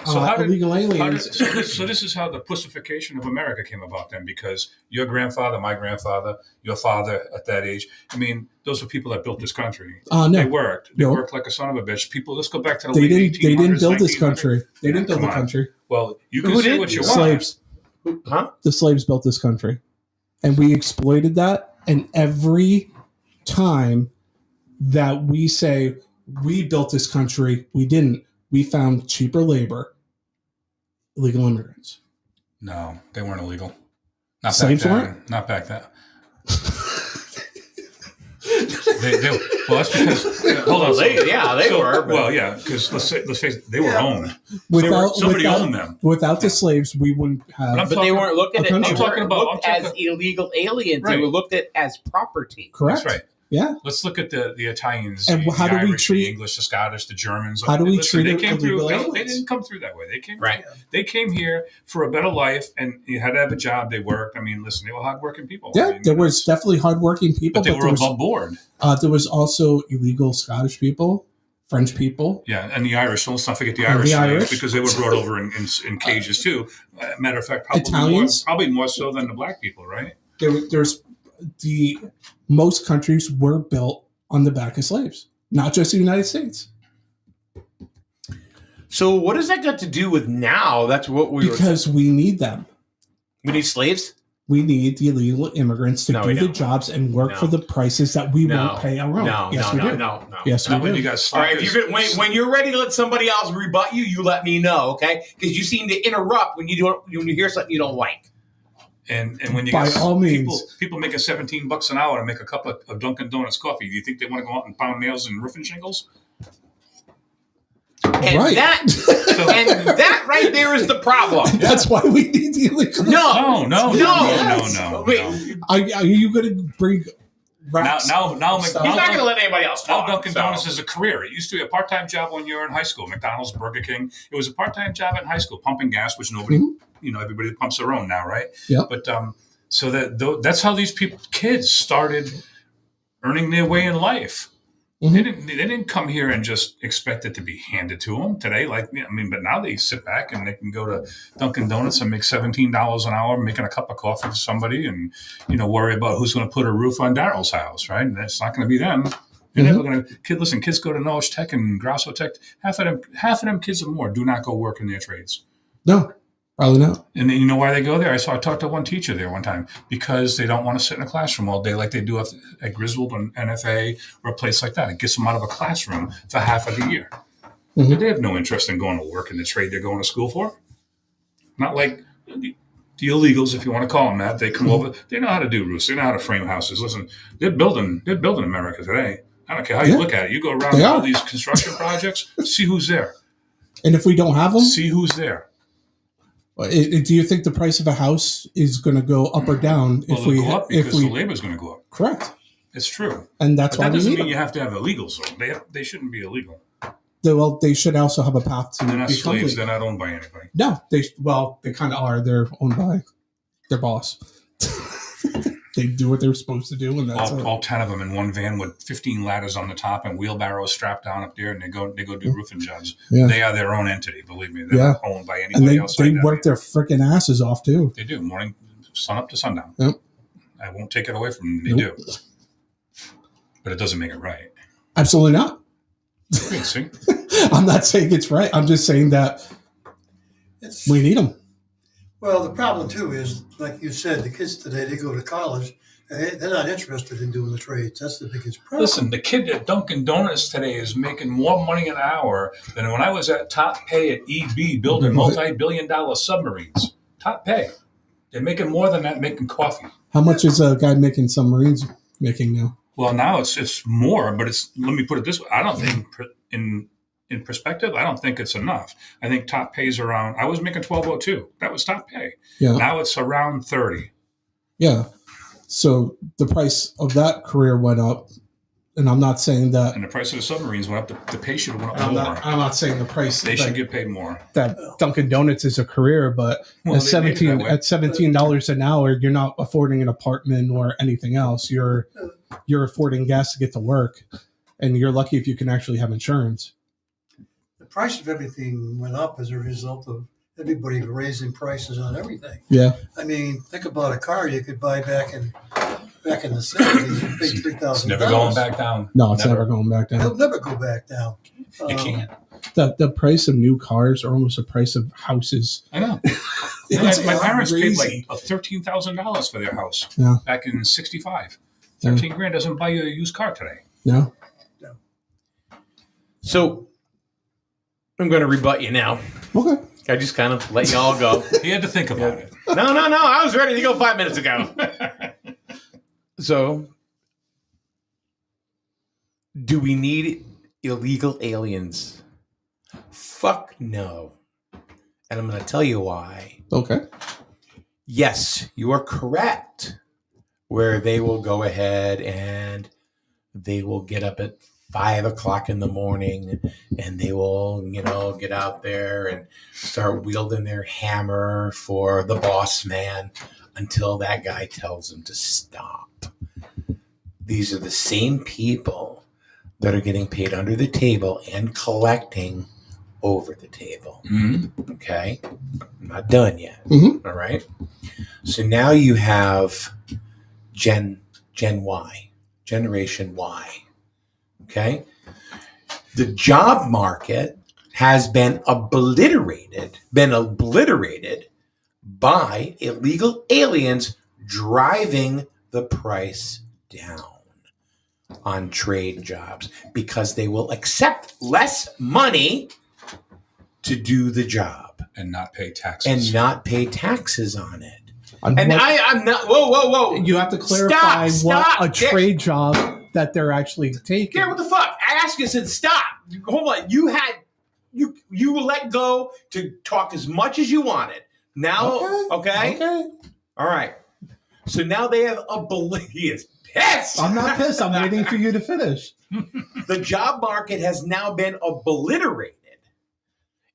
So how did- illegal aliens. so this is how the pussification of America came about then, because your grandfather, my grandfather, your father at that age, I mean, those were people that built this country. No, They worked. They No. worked like a son of a bitch. People, let's go back to the they late didn't. They didn't 1800s, build this 1900s. country. They didn't build Come the on. country. Well, you can Who say did? what you want. Slaves. Huh? The slaves built this country, and we exploited that. And every time that we say we built this country, we didn't. We found cheaper labor, illegal immigrants. No, they weren't illegal. Not Slaves back then. weren't? Not back then. Well, that's because. Hold on. They were. But Well, yeah, because let's face it, they were owned. Somebody without, owned them. without the slaves, we wouldn't have. But I'm But they talking- weren't looked at. I'm They talking weren't about- looked I'm as illegal aliens. Right. They were looked at as property. Correct. That's right. Yeah. Let's look at the Italians, And the how do we Irish, treat- the English, the Scottish, the Germans. How do we Listen, treat they came through. illegal They aliens? didn't come through that way. They came Right. They came here for a better life, and you had to have a job. They worked. I mean, listen, they were hardworking people. Yeah, I mean, there was definitely hardworking people, but they were there was, above board. there was also illegal Scottish people, French people. Yeah, and the Irish. So let's not forget the And Irish, the slaves, Irish. because they were brought over in cages too. Matter of fact, Italians. probably more so than the black people, right? There's the most countries were built on the back of slaves, not just the United States. So what does that got to do with now? That's what we were. Because we need them. We need slaves. We need the illegal immigrants to No, do we the don't. jobs and work No. for the prices that we No. won't pay our own. No, Yes, no, we no, do. no, no. Yes, we Not when do. you got All right, if slackers. you're gonna, when you're ready to let somebody else rebut you, you let me know, okay? Because you seem to interrupt when you hear something you don't like. And when you By got all means. people making $17 an hour to make a cup of Dunkin' Donuts coffee, do you think they want to go out and pound nails and roofing shingles? And Right. that right there is the problem. That's why we need the illegal. No, No. Wait, Are you going to bring racks? Now, he's not going to let anybody else Now talk. Dunkin' so. Donuts is a career. It used to be a part-time job when you were in high school. McDonald's, Burger King. It was a part-time job in high school, pumping gas, which nobody, everybody pumps their own now, right? Yep. But so that's how these kids started earning their way in life. Mhm. They didn't come here and just expect it to be handed to them today. But now they sit back and they can go to Dunkin' Donuts and make $17 an hour making a cup of coffee for somebody, and worry about who's going to put a roof on Daryl's house, right? And that's not going to be them. You're never going to. Listen, kids go to Knowledge Tech and Grasso Tech. Half of them kids or more do not go work in their trades. No, probably not. And then you know why they go there? I talked to one teacher there one time, because they don't want to sit in a classroom all day like they do at Griswold or NFA or a place like that. It gets them out of a classroom for half of the year. Mhm. They have no interest in going to work in the trade they're going to school for. Not like the illegals, if you want to call them that. They come over. They know how to do roofs. They know how to frame houses. Listen, they're building America today. I don't care how you look at it. You go around They all are. these construction projects, see who's there. And if we don't have them, See who's there. do you think the price of a house is going to go up or down Well, if it'll we go up if because we the labor's going to go up. correct? It's true. And that's But why that we doesn't need mean them. you have to have illegals. Though. They shouldn't be illegal. They should also have a path to They're not become slaves. legal. They're not owned by anybody. No, they kind of are. They're owned by their boss. They do what they're supposed to do, and that's it. All 10 of them in one van with 15 ladders on the top and wheelbarrows strapped down up there, and they go do roofing jobs. Yeah. They are their own entity. Believe me, they're Yeah. not owned by And anybody they outside. that. work their freaking asses off too. They do morning, sun up to sundown. Yep. I won't take it away from them. They Nope. do, but it doesn't make it right. Absolutely not. See, I'm not saying it's right. I'm just saying that It's, we need them. well, the problem too is, like you said, the kids today, they go to college and they're not interested in doing the trades. That's the biggest problem. listen, the kid at Dunkin' Donuts today is making more money an hour than when I was at Top Pay at EB building multi-billion-dollar submarines. Top Pay. They're making more than that making coffee. How much is a guy making submarines making now? Well, now it's more, but let me put it this way. I don't think in perspective, I don't think it's enough. I think Top Pay's around. I was making $12.02. That was Top Pay. Yeah. Now it's around 30. Yeah. So the price of that career went up, and I'm not saying that. And the price of the submarines went up. The pay should have went up I'm more. not saying the price. They should get paid more. that Dunkin' Donuts is a career, but Well, at they made it that way. $17 an hour, you're not affording an apartment or anything else. You're affording gas to get to work, and you're lucky if you can actually have insurance. The price of everything went up as a result of everybody raising prices on everything. Yeah, I mean, think about a car you could buy back in the 70s. You paid $3,000. It's never going back down. no, it's never going back It'll down. never go back down. It can't. The price of new cars are almost the price of houses. I know. It's My parents paid crazy. like $13,000 for their house Yeah. back in '65. 13 grand doesn't buy you a used car today. No. So I'm going to rebut you now. Okay. I just kind of let you all go. He had to think about it. No. I was ready to go 5 minutes ago. So, do we need illegal aliens? Fuck no. And I'm going to tell you why. Okay. Yes, you are correct. Where they will go ahead and they will get up at 5 o'clock in the morning and they will, get out there and start wielding their hammer for the boss man until that guy tells them to stop. These are the same people that are getting paid under the table and collecting over the table. Mm-hmm. Okay? I'm not done yet. Mhm. All right? So now you have Gen Y, Generation Y. Okay? The job market has been obliterated by illegal aliens driving the price down on trade jobs because they will accept less money to do the job And not pay taxes. and not pay taxes on it. And And what- I'm not. Whoa! you have to clarify Stop. what a trade job that they're actually taking. Gary, what the fuck? I asked you, I said stop. Hold on. You let go to talk as much as you wanted. Now, okay? All right. So now they have he is pissed. I'm not pissed. I'm waiting for you to finish. The job market has now been obliterated.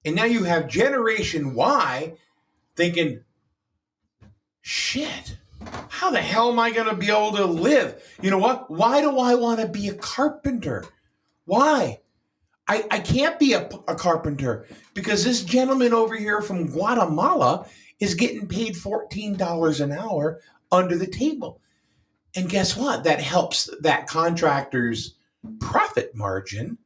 And now you have Generation Y thinking, shit, how the hell am I going to be able to live? You know what? Why do I want to be a carpenter? Why? I can't be a carpenter because this gentleman over here from Guatemala is getting paid $14 an hour under the table. And guess what? That helps that contractor's profit margin,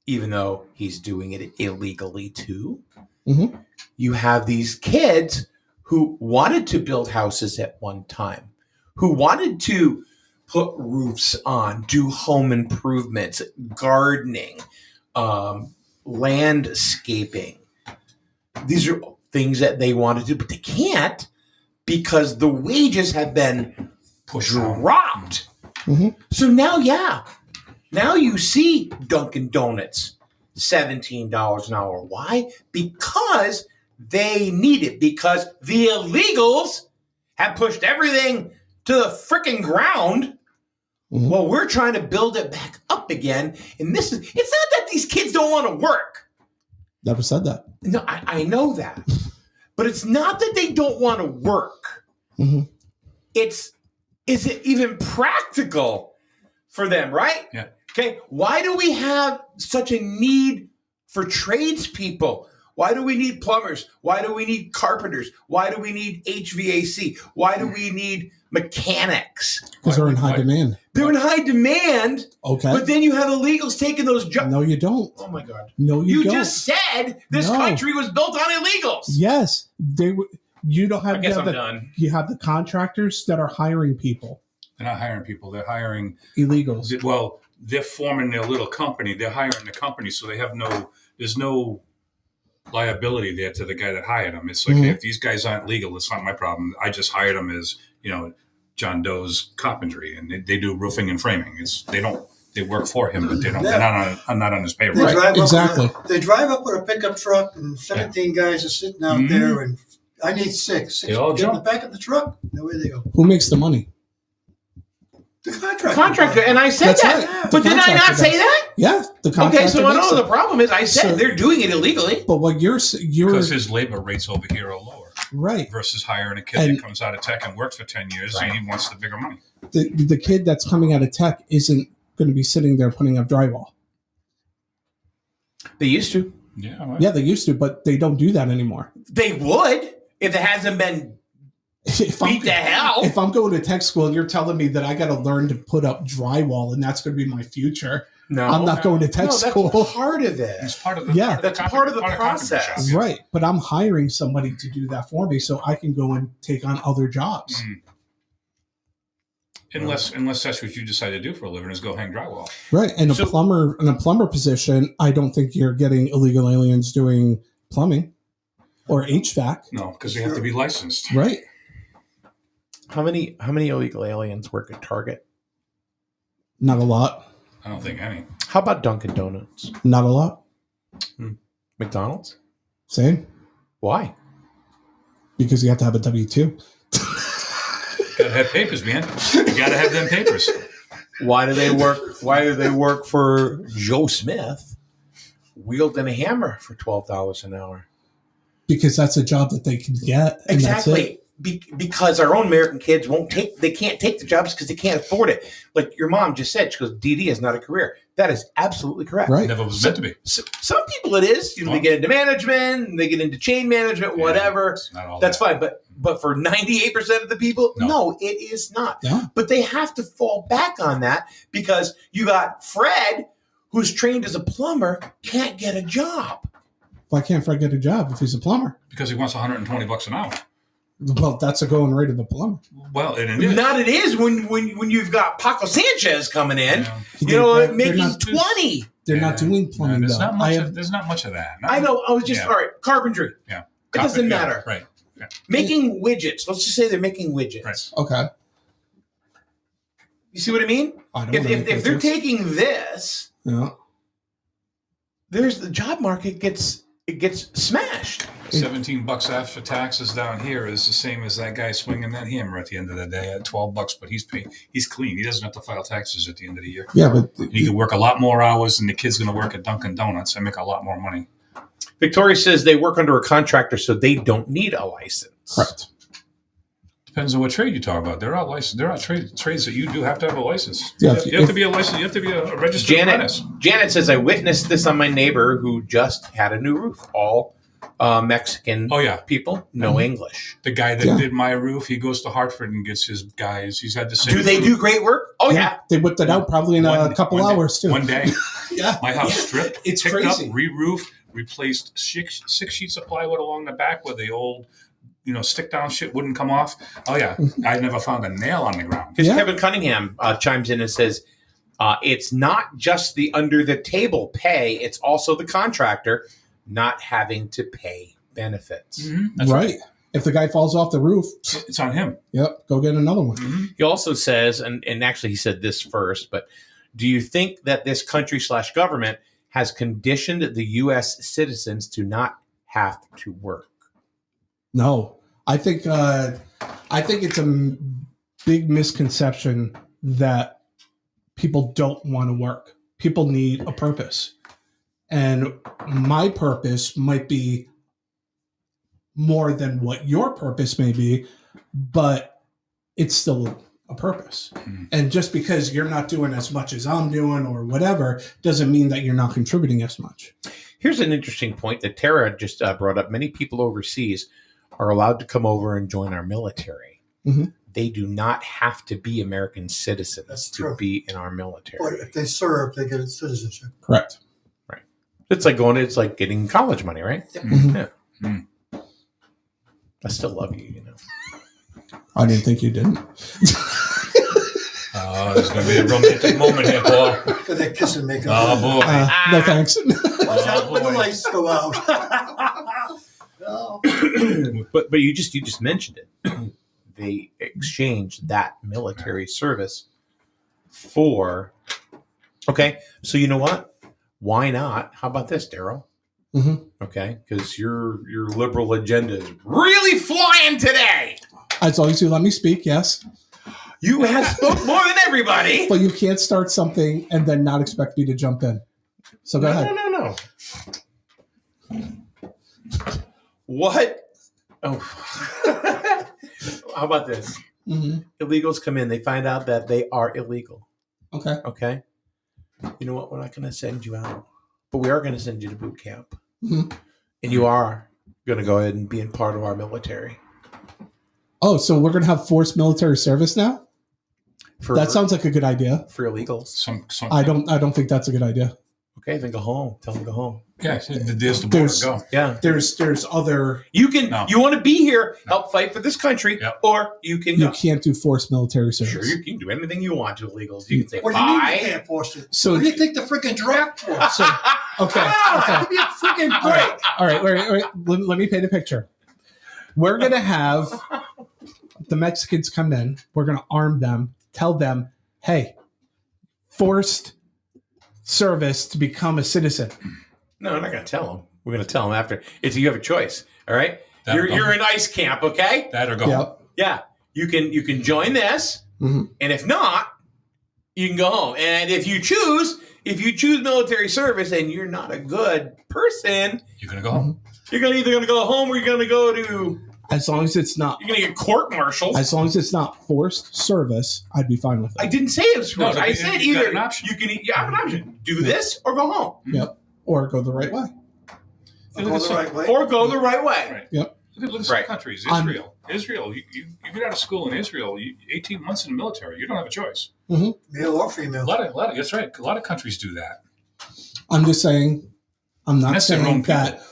even though he's doing it illegally too. Mhm. You have these kids who wanted to build houses at one time, who wanted to put roofs on, do home improvements, gardening, landscaping. These are things that they want to do, but they can't because the wages have been dropped. Mhm. So now you see Dunkin' Donuts, $17 an hour. Why? Because they need it, because the illegals have pushed everything to the freaking ground. Mhm. Well, we're trying to build it back up again. And it's not that these kids don't want to work. Never said that. No, I know that. But it's not that they don't want to work. Mhm. Is it even practical for them, right? Yeah. Okay. Why do we have such a need for tradespeople? Why do we need plumbers? Why do we need carpenters? Why do we need HVAC? Why do we need mechanics? Because they're in high demand. They're in high demand, Okay. but then you have illegals taking those jobs. No, you don't. Oh my God. No, you You don't. just said this No. country was built on illegals. Yes, they. You don't have. I guess you have I'm the, done. You have the contractors that are hiring people, They're not hiring people. They're hiring, illegals. well, they're forming their little company. They're hiring the company, so they have there's no liability there to the guy that hired them. It's like, Mhm. hey, if these guys aren't legal, it's not my problem. I just hired them as, John Doe's carpentry, and they do roofing and framing. They work for him, but they're not on his payroll. They Right, drive exactly. They drive up with a pickup truck, and 17 guys are sitting out Mhm. there, and I need six. They all get in the jump. back of the truck. And away they go. Who makes the money? The contractor. Contractor, and I said That's that. right. But The did I not contractor say does. that? Yeah, the contractor. Okay, so I makes know it. the problem is I said So- they're doing it illegally. But what you're Because his labor rates over here are lower right. versus hiring a kid And- that comes out of tech and works for 10 years Right. and he wants the bigger money. The kid that's coming out of tech isn't going to be sitting there putting up drywall. They used to. Yeah. Well, Yeah, they used to, but they don't do that anymore. They would if it hasn't been If I'm, beat to hell. if I'm going to tech school and you're telling me that I got to learn to put up drywall and that's going to be my future, No, I'm not going to tech no, that's school. part of it. It's part of the Yeah. That's part of the copy process. shop, yeah. Right. But I'm hiring somebody to do that for me so I can go and take on other jobs. Mm. Unless that's what you decide to do for a living is go hang drywall. Right. And So- in a plumber position, I don't think you're getting illegal aliens doing plumbing or HVAC. No, because they have to be licensed. Right. How many illegal aliens work at Target? Not a lot. I don't think any. How about Dunkin' Donuts? Not a lot. McDonald's? Same. Why? Because you have to have a W-2. Gotta have papers, man. You gotta have them papers. Why do they work? Why do they work for Joe Smith, wielding a hammer for $12 an hour? Because that's a job that they can get. And That's it. Exactly. Because our own American kids they can't take the jobs because they can't afford it. Like your mom just said, she goes, DD is not a career. That is absolutely correct. Right. Never was meant to be. So, some people it is. They get into management, they get into chain management, whatever. It's not all That's that. fine. But for 98% of the people, No. no, it is not. Yeah. But they have to fall back on that because you got Fred, who's trained as a plumber, can't get a job. Why can't Fred get a job if he's a plumber? Because he wants $120 an hour. Well, that's a going rate of a plumber. Well, and it is. Not it is when you've got Paco Sanchez coming in, Yeah. They're making not, 20. they're not doing plumbing, there's though. not much. There's not much of that. I know. I was just Yeah. all right. Carpentry. Yeah. It doesn't Yeah, matter. Right. Making widgets. Let's just say they're making widgets. Right. Okay. You see what I mean? I don't If wanna if make they're widgets. taking this, Yeah. there's the job market gets smashed. $17 after taxes down here is the same as that guy swinging that hammer at the end of the day at $12, but he's clean. He doesn't have to file taxes at the end of the year. Yeah, but He can work a lot more hours than the kid's going to work at Dunkin' Donuts and make a lot more money. Victoria says they work under a contractor, so they don't need a license. correct. Depends on what trade you talk about. There are license. There are trades that you do have to have a license. Yeah, you have to be a license. You have to be a registered apprentice. Janet says I witnessed this on my neighbor who just had a new roof. All Mexican Oh yeah, people, no English. the guy that Yeah. did my roof, he goes to Hartford and gets his guys. He's had the same. Do they do great work? Oh yeah. They whipped it out probably in a couple one day- hours, too. One day, Yeah. my house stripped, It's picked crazy. up, re-roofed, replaced six sheets of plywood along the back where the old, stick down shit wouldn't come off. Oh yeah, I never found a nail on the ground. Because Yeah. Kevin Cunningham chimes in and says, it's not just the under the table pay, it's also the contractor not having to pay benefits. That's right. If the guy falls off the roof, It's on him. yep, go get another one. Mhm. He also says, and actually he said this first, but do you think that this country/government has conditioned the U.S. citizens to not have to work? No, I think it's a big misconception that people don't want to work. People need a purpose, and my purpose might be more than what your purpose may be, but it's still a purpose. Mhm. And just because you're not doing as much as I'm doing or whatever doesn't mean that you're not contributing as much. Here's an interesting point that Tara just brought up. Many people overseas are allowed to come over and join our military. Mhm. They do not have to be American citizens That's to true. be in our But military. if they serve, they get citizenship. Correct. It's like getting college money, right? Mhm. Yeah. Mhm. I still love you, I didn't think you didn't. Oh, there's going to be a romantic moment here, Paul. But they kiss and make Oh up. boy. No thanks. Watch out when the boy. lights go out. Oh. but you just mentioned it. They exchanged that military service for. Okay, so you know what? Why not? How about this, Daryl? Mhm. Okay, because your liberal agenda is really flying today. As long as you let me speak, yes. You have spoke more than everybody. But you can't start something and then not expect me to jump in. So go ahead. No. What? Oh. How about this? Hmm. Illegals come in. They find out that they are illegal. Okay. Okay. You know what? We're not going to send you out, but we are going to send you to boot camp, Mhm. and you are going to go ahead and be in part of our military. Oh, so we're going to have forced military service now? for That sounds like a good idea. for illegals. Some I don't think that's a good idea. Okay, then go home. Tell them to go home. Yeah, there's the border. There's- Go. Yeah, There's other. you can. No. You want to be here, help fight for this country, Yep. or you can You go. can't do forced military service. Sure, you can do anything you want to illegals. You can say What do you mean you bye. can't force it? So- What do you think the freaking draft was? So, okay. Give me a freaking All break. right. All right. Wait. Let me paint a picture. We're gonna have the Mexicans come in. We're gonna arm them. Tell them, hey, forced service to become a citizen. No, I'm not going to tell them. We're going to tell them after. It's you have a choice. All right, That or go you're home. in ICE camp. Okay, That or go. Yep. yeah, you can join this, Mhm. and if not, you can go home. And if you choose military service and you're not a good person, You're gonna go home. you're either going to go home or you're going to go to As long as it's not. you're going to get court-martialed. As long as it's not forced service, I'd be fine with I it. didn't say it was No, forced. I you- said you got either an option. you have an option. Do this or go home, Yep. Or go the right way. I'll go the right way. or go the right way. Right. Yep. Look at some Right. countries. I'm- Israel. You get out of school in Israel. 18 months in the military. You don't have a choice. Male or A female. lot of. That's right. A lot of countries do that. I'm just saying. I'm not That's their own saying people. that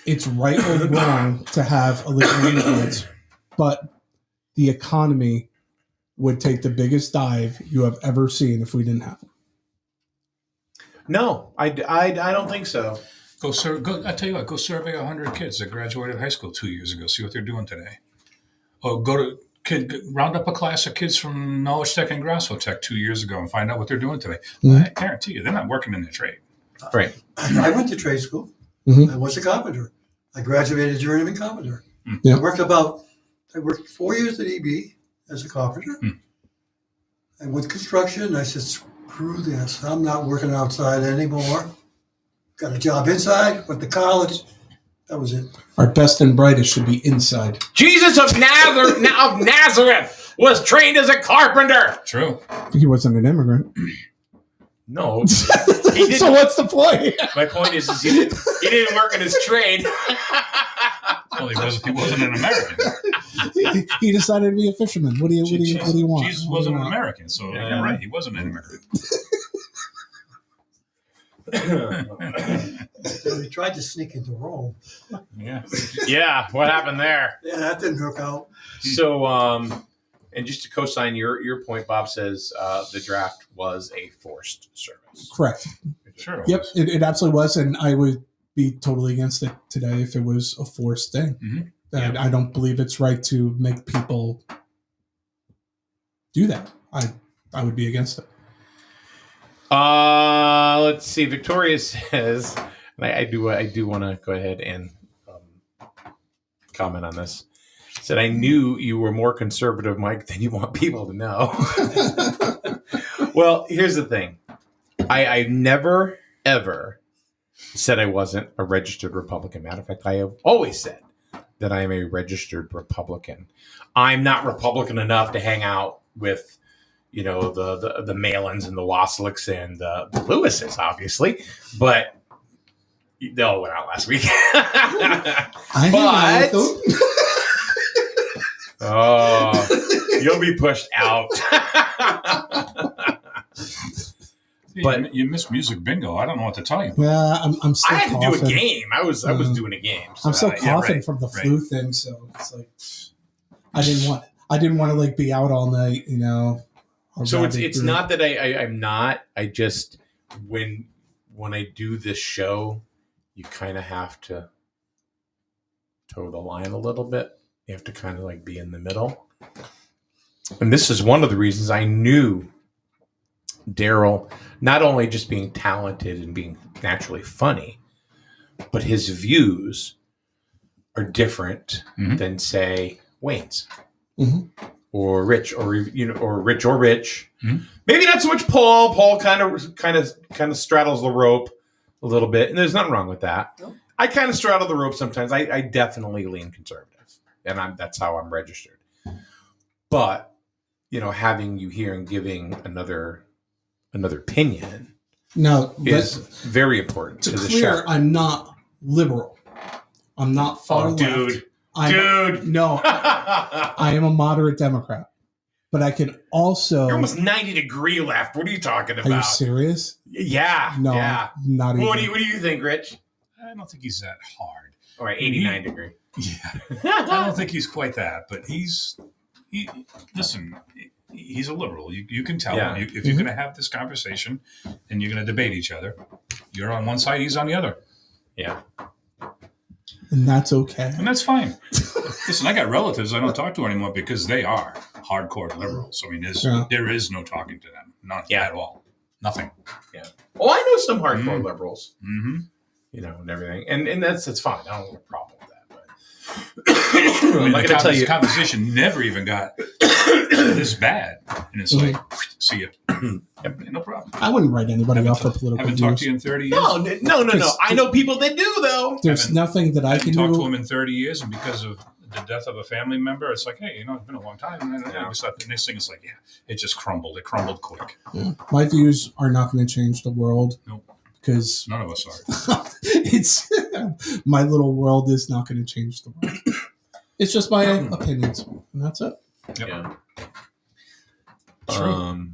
it's right or wrong to have illegal immigrants, but the economy would take the biggest dive you have ever seen if we didn't have them. No, I don't think so. Go I tell you what. Go survey 100 kids that graduated high school 2 years ago. See what they're doing today. Or round up a class of kids from Knowledge Tech and Grasso Tech 2 years ago and find out what they're doing today. Mhm. I guarantee you, they're not working in their trade. Right. I went to trade school. Mhm. I was a carpenter. I graduated journeyman carpenter. Yeah. I worked 4 years at EB as a carpenter. And with construction, I said, screw this. I'm not working outside anymore. Got a job inside, went to college. That was it. Our best and brightest should be inside. Jesus of Nazareth was trained as a carpenter. True. He wasn't an immigrant. No, he didn't. So what's the point? My point is he didn't work in his trade. Well, he wasn't an American. He decided to be a fisherman. What do you want? Jesus What do you wasn't an want? American, so Yeah. you're right. He wasn't an immigrant. They tried to sneak into Rome. Yeah. Yeah, what happened there? Yeah, that didn't work out. So, and just to co-sign your point, Bob says the draft was a forced service. Correct. Sure. Yep, it absolutely was, and I would be totally against it today if it was a forced thing. Mhm. And I don't believe it's right to make people do that. I would be against it. Let's see. Victoria says, and I do want to go ahead and comment on this. Said, I knew you were more conservative, Mike, than you want people to know. Well, here's the thing. I never, ever said I wasn't a registered Republican. Matter of fact, I have always said that I am a registered Republican. I'm not Republican enough to hang out with, you know, the Malins and the Waslicks and the Lewises, obviously, but they all went out last week. I hang out with them. Oh, you'll be pushed out. But you missed music bingo. I don't know what to tell you. Yeah, I'm still I had to coughing. do a game. I was doing a game. I'm still yeah, coughing right, from the right. flu thing, so it's like I didn't want to like be out all night, you know. So it's not that I'm not. I just when I do this show, you kind of have to toe the line a little bit. You have to kind of like be in the middle. And this is one of the reasons I knew Daryl, not only just being talented and being naturally funny, but his views are different than, say, Wayne's or Rich, or Rich. Mhm. Maybe not so much Paul. Paul kind of straddles the rope a little bit, and there's nothing wrong with that. No. I kind of straddle the rope sometimes. I definitely lean conservative, and that's how I'm registered. But having you here and giving another opinion No, is very important to to the clear, show. I'm not liberal. I'm not far Oh, left. dude. No, I am a moderate Democrat. but I can also. You're almost 90-degree left. What are you talking Are you about? serious? Yeah. No, Yeah. not even. What do you think, Rich? I don't think he's that hard. All right, 89 degree. Yeah, I don't think he's quite that, but listen, he's a liberal. You can tell Yeah. him. If you're going to have this conversation and you're going to debate each other, you're on one side, he's on the other. Yeah. And that's okay. And that's fine. Listen, I got relatives I don't talk to anymore because they are hardcore liberals. I mean, there is no talking to them. Not at all. Nothing. Yeah. Well, I know some hardcore liberals, Mm-hmm. and everything. And that's fine. I don't have a problem with that. But I mean, I'm going to tell you. conversation never even got this bad. And it's like, see you. Yep, no problem. I wouldn't write anybody off for political Haven't talked to views. you in 30 years. No. I know people that do, though. There's nothing that I can Talked to do. him in 30 years, and because of the death of a family member, it's like, hey, it's been a long time. And then we start the next thing is like, it just crumbled. It crumbled quick. Yeah. My views are not going to change the world. Nope. Because None of us are. it's my little world is not going to change the world. It's just my opinions, and that's it. Yep. Yeah. True.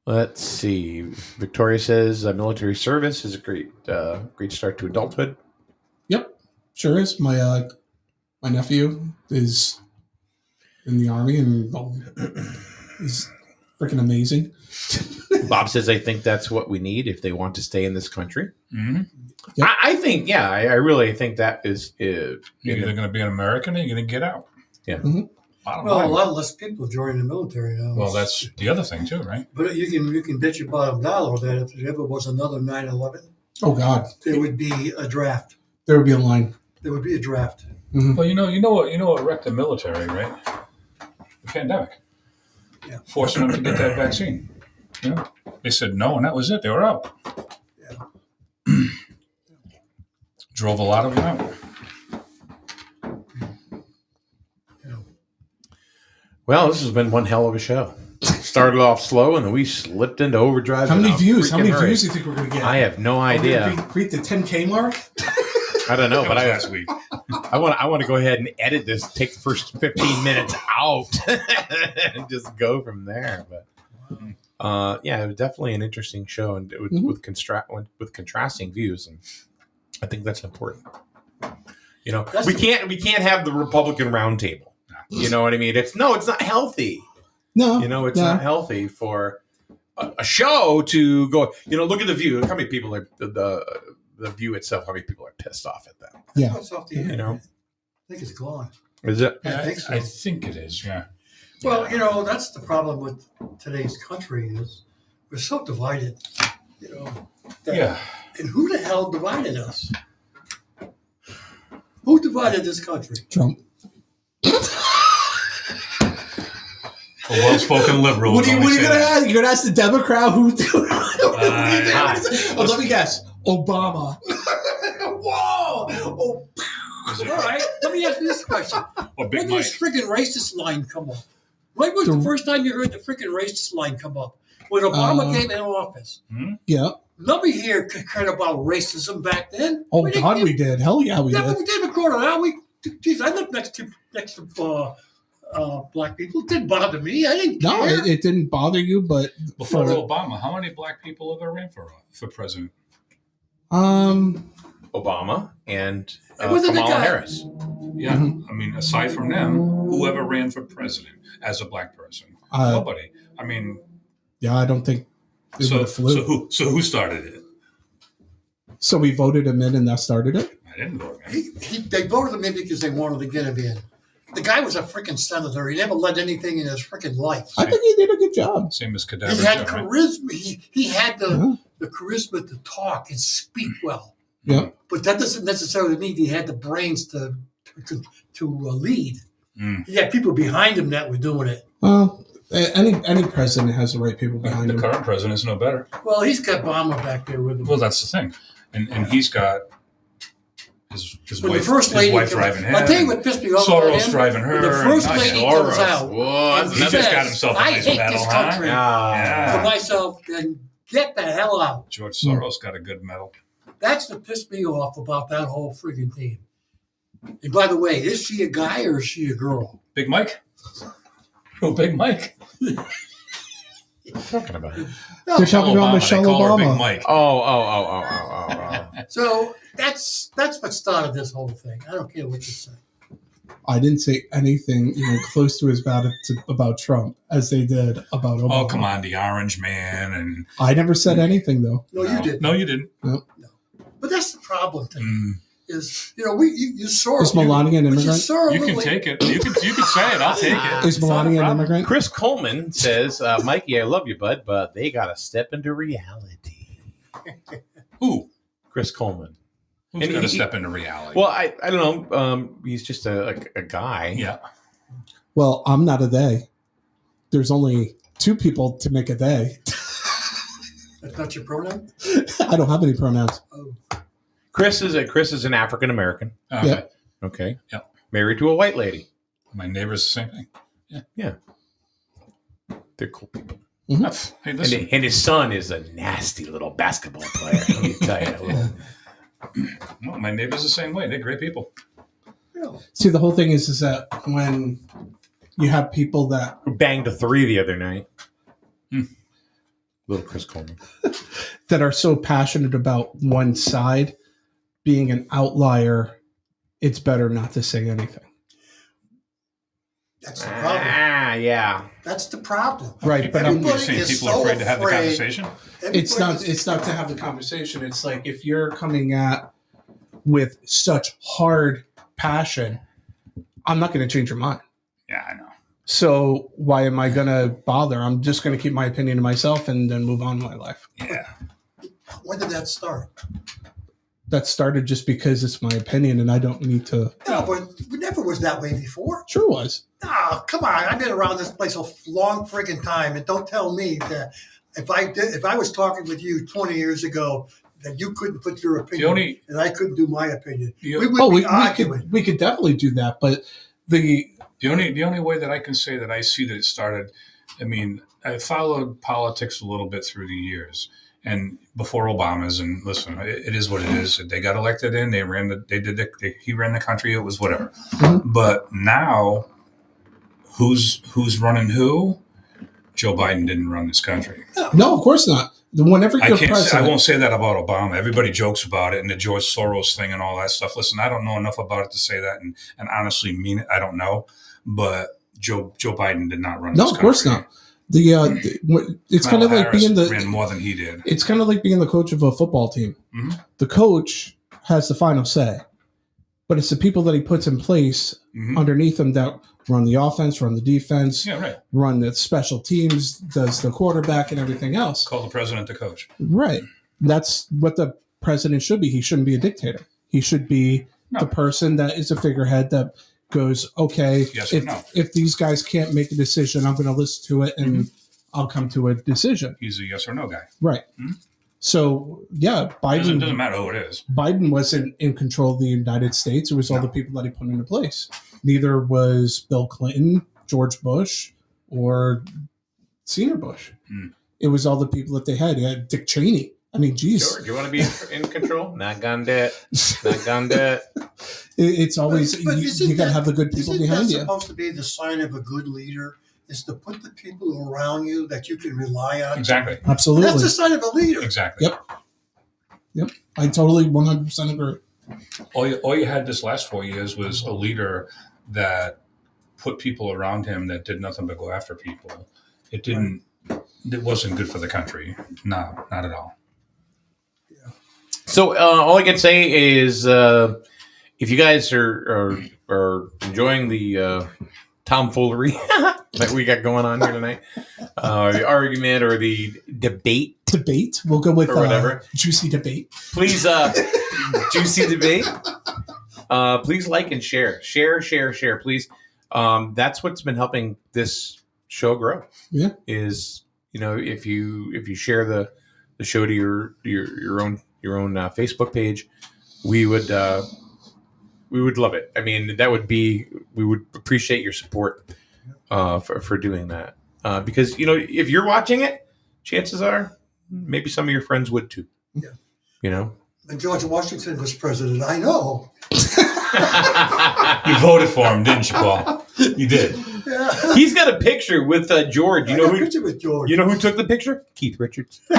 Let's see. Victoria says military service is a great start to adulthood. Yep, sure is. My nephew is in the Army and is freaking amazing. Bob says, I think that's what we need if they want to stay in this country. Mm-hmm. Yep. I think, I really think that is. You're either going to be an American or you're going to get out. Yeah. Mm-hmm. Bottom Well, a line. lot less people join the military now. Well, that's the other thing too, right? But you can bet your bottom dollar that if there ever was another 9/11, Oh God, there would be a draft. there would be a line. There would be a draft. Mm-hmm. Well, you know what wrecked the military, right? The pandemic. Yeah. Forcing them to get that vaccine. Yeah. They said no, and that was it. They were out. Yeah. Drove a lot of them out. Well, this has been one hell of a show. Started off slow, and then we slipped into overdrive. How in many a views? How freaking many hurry. views do you think we're going to get? I have no Are we idea. gonna beat the 10K mark? I don't know, That but was I last week. I want to go ahead and edit this. Take the first 15 minutes out and just go from there. But it was definitely an interesting show, and with contrasting views, and I think that's important. We can't have the Republican roundtable. You know what I mean? It's not healthy. No. It's not healthy for a show to go. Look at the View. Look how many people are the View itself. How many people are pissed off at them? Yeah. That's off the air. You know? I think it's gone. Is it? I think so. I think it is, yeah. Well, that's the problem with today's country is we're so divided. that- Yeah. And who the hell divided us? Who divided this country? Trump. A well-spoken liberal. What are you would only going say to that. ask? You're going to ask the Democrat who? Hi. Let me guess. Obama. Whoa. Oh. All right, let me ask you this question. Or Big When did Mike. this freaking racist line come up? When was the first time you heard the freaking racist line come up? When Obama came in office. Yeah. Nobody here cared about racism back then. Oh, God, we did. Hell yeah, we Yeah, but did. we did record it out. Geez, I lived next to black people. It didn't bother me. I didn't No, care. it didn't bother you, but Before for, Obama, how many black people ever ran for president? Obama and It wasn't the Kamala guy. Harris. Yeah, Mhm. I mean, aside from them, whoever ran for president as a black person? Nobody. I mean, yeah, I don't think it so would've flew. so who started it? So we voted him in, and that started it. I didn't vote. Man. They voted him in because they wanted to get him in. The guy was a freaking senator. He never led anything in his freaking life. I think he did a good job. Same as Cadaver He had Joe, right? charisma. He had Uh-huh. the charisma to talk and speak well. Yeah. But that doesn't necessarily mean he had the brains to lead. Mm. He had people behind him that were doing it. Well, any president has the right people behind The him. current president is no better. Well, he's got Obama back there with him. Well, that's the thing, and he's got his When the wife. first lady his wife comes- driving him. I'll tell you what pissed me off Soros about him. driving her. When the first and lady nice. comes out, Whoa, and that's He says, just got himself a I nice hate medal, this huh? country. Yeah. For myself, then get the hell out. George Soros got a good medal. That's what pissed me off about that whole friggin' team. And by the way, is she a guy or is she a girl? Big Mike. Oh, Big Mike. Talking about? No, They're talking about Obama. Michelle They call her Big Obama. Mike. Oh. so that's what started this whole thing. I don't care what you say. I didn't say anything even close to as bad about Trump as they did about Obama. Oh, come on, the Orange Man, and I never said anything though. No, you didn't. No, you didn't. But that's the problem thing. Mm. Is you saw Is Melania an but you immigrant? saw You can Lily- take it. You can say it. I'll take it. Is It's not a Melania an problem. immigrant? Chris Coleman says, Mikey, I love you, bud, but they got to step into reality. Who? Chris Coleman. Who's And going to he- step into reality? Well, I don't know. He's just a guy. yeah. Well, I'm not a they. There's only two people to make a they. That's not your pronoun. I don't have any pronouns. Oh, Chris is an African American. Okay. Yeah. Okay. Yep. Married to a white lady. My neighbor's the same thing. They're cool people. Hey, And, listen. and his son is a nasty little basketball player. Let me tell you. No, my neighbor's the same way. They're great people. yeah. See, the whole thing is that when you have people that Who banged a 3 the other night. Hmm. Little Chris Coleman. are so passionate about one side being an outlier, it's better not to say anything. That's the problem. Yeah. That's the problem. Right, but Everybody You're saying is people are so afraid to have the afraid. conversation? it's Everybody's- not to have the conversation. It's like if you're coming at with such hard passion, I'm not going to change your mind. Yeah, I know. So why am I going to bother? I'm just going to keep my opinion to myself and then move on with my life. Yeah. When did that start? That started just because it's my opinion and I don't need to. No, but it never was that way before. Sure was. No, come on. I've been around this place a long friggin' time, and don't tell me that if I was talking with you 20 years ago that you couldn't put your opinion and I couldn't do my opinion. The- We would Oh, be we arguing. could definitely do that, but the The only way that I can say that I see that it started, I mean, I followed politics a little bit through the years, and before Obama's. And listen, it is what it is. They got elected in. He ran the country. It was whatever. Mhm. But now, who's running who? Joe Biden didn't run this country. no, of course not. Whenever I you're can't. I president, won't say that about Obama. Everybody jokes about it and the George Soros thing and all that stuff. Listen, I don't know enough about it to say that, and honestly mean it. I don't know, but Joe Biden did not run. no, this of course country. not. It's kind of Kamala like being Harris ran the. more than he did. It's kind of like being the coach of a football team. Mhm. The coach has the final say, but it's the people that he puts in place Mhm. underneath him that run the offense, run the defense, Yeah, right. run the special teams, does the quarterback and everything else. Call the president the coach. Right. That's what the president should be. He shouldn't be a dictator. He should be No. the person that is a figurehead that goes, okay, Yes or no. if these guys can't make a decision, I'm going to listen to it and I'll come to a decision. He's a yes or no guy. Right. Mhm. So, yeah, Doesn't Biden matter who it is. Biden wasn't in control of the United States. It was all No. the people that he put into place. Neither was Bill Clinton, George Bush, or Senior Bush. Hmm. It was all the people that they had. You had Dick Cheney. I mean, geez. George, you want to be in control? Not gone dead. Not gone dead. It's always But you isn't got to that- have the good people Isn't behind that you. supposed to be the sign of a good leader? Is to put the people around you that you can rely on. Exactly. Absolutely, That's the sign of a leader. Exactly. Yep. I totally 100% agree. All you had this last 4 years was a leader that put people around him that did nothing but go after people. It didn't. It wasn't good for the country. No, not at all. So all I can say is, if you guys are enjoying the tomfoolery that we got going on here tonight, the argument or the debate, We'll go with Or whatever. juicy debate. please, juicy debate. Please like and share, please. That's what's been helping this show grow. Yeah. Is if you share the show to your own Facebook page, we would love it. I mean, we would appreciate your support for doing that. Because if you're watching it, chances are maybe some of your friends would too. Yeah. When George Washington was president, I know. You voted for him, didn't you, Paul? You did. Yeah. He's got a picture with George. You I know got a who? picture with George. You know who took the picture? Keith Richards. All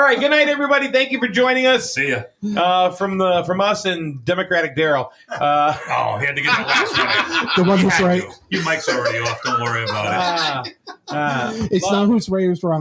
right. Good night, everybody. Thank you for joining us. See ya. From us and Democratic Daryl. Oh, he had to get the last one in. The one He was had right. to. Your mic's already off. Don't worry about it. It's not who's right, who's wrong.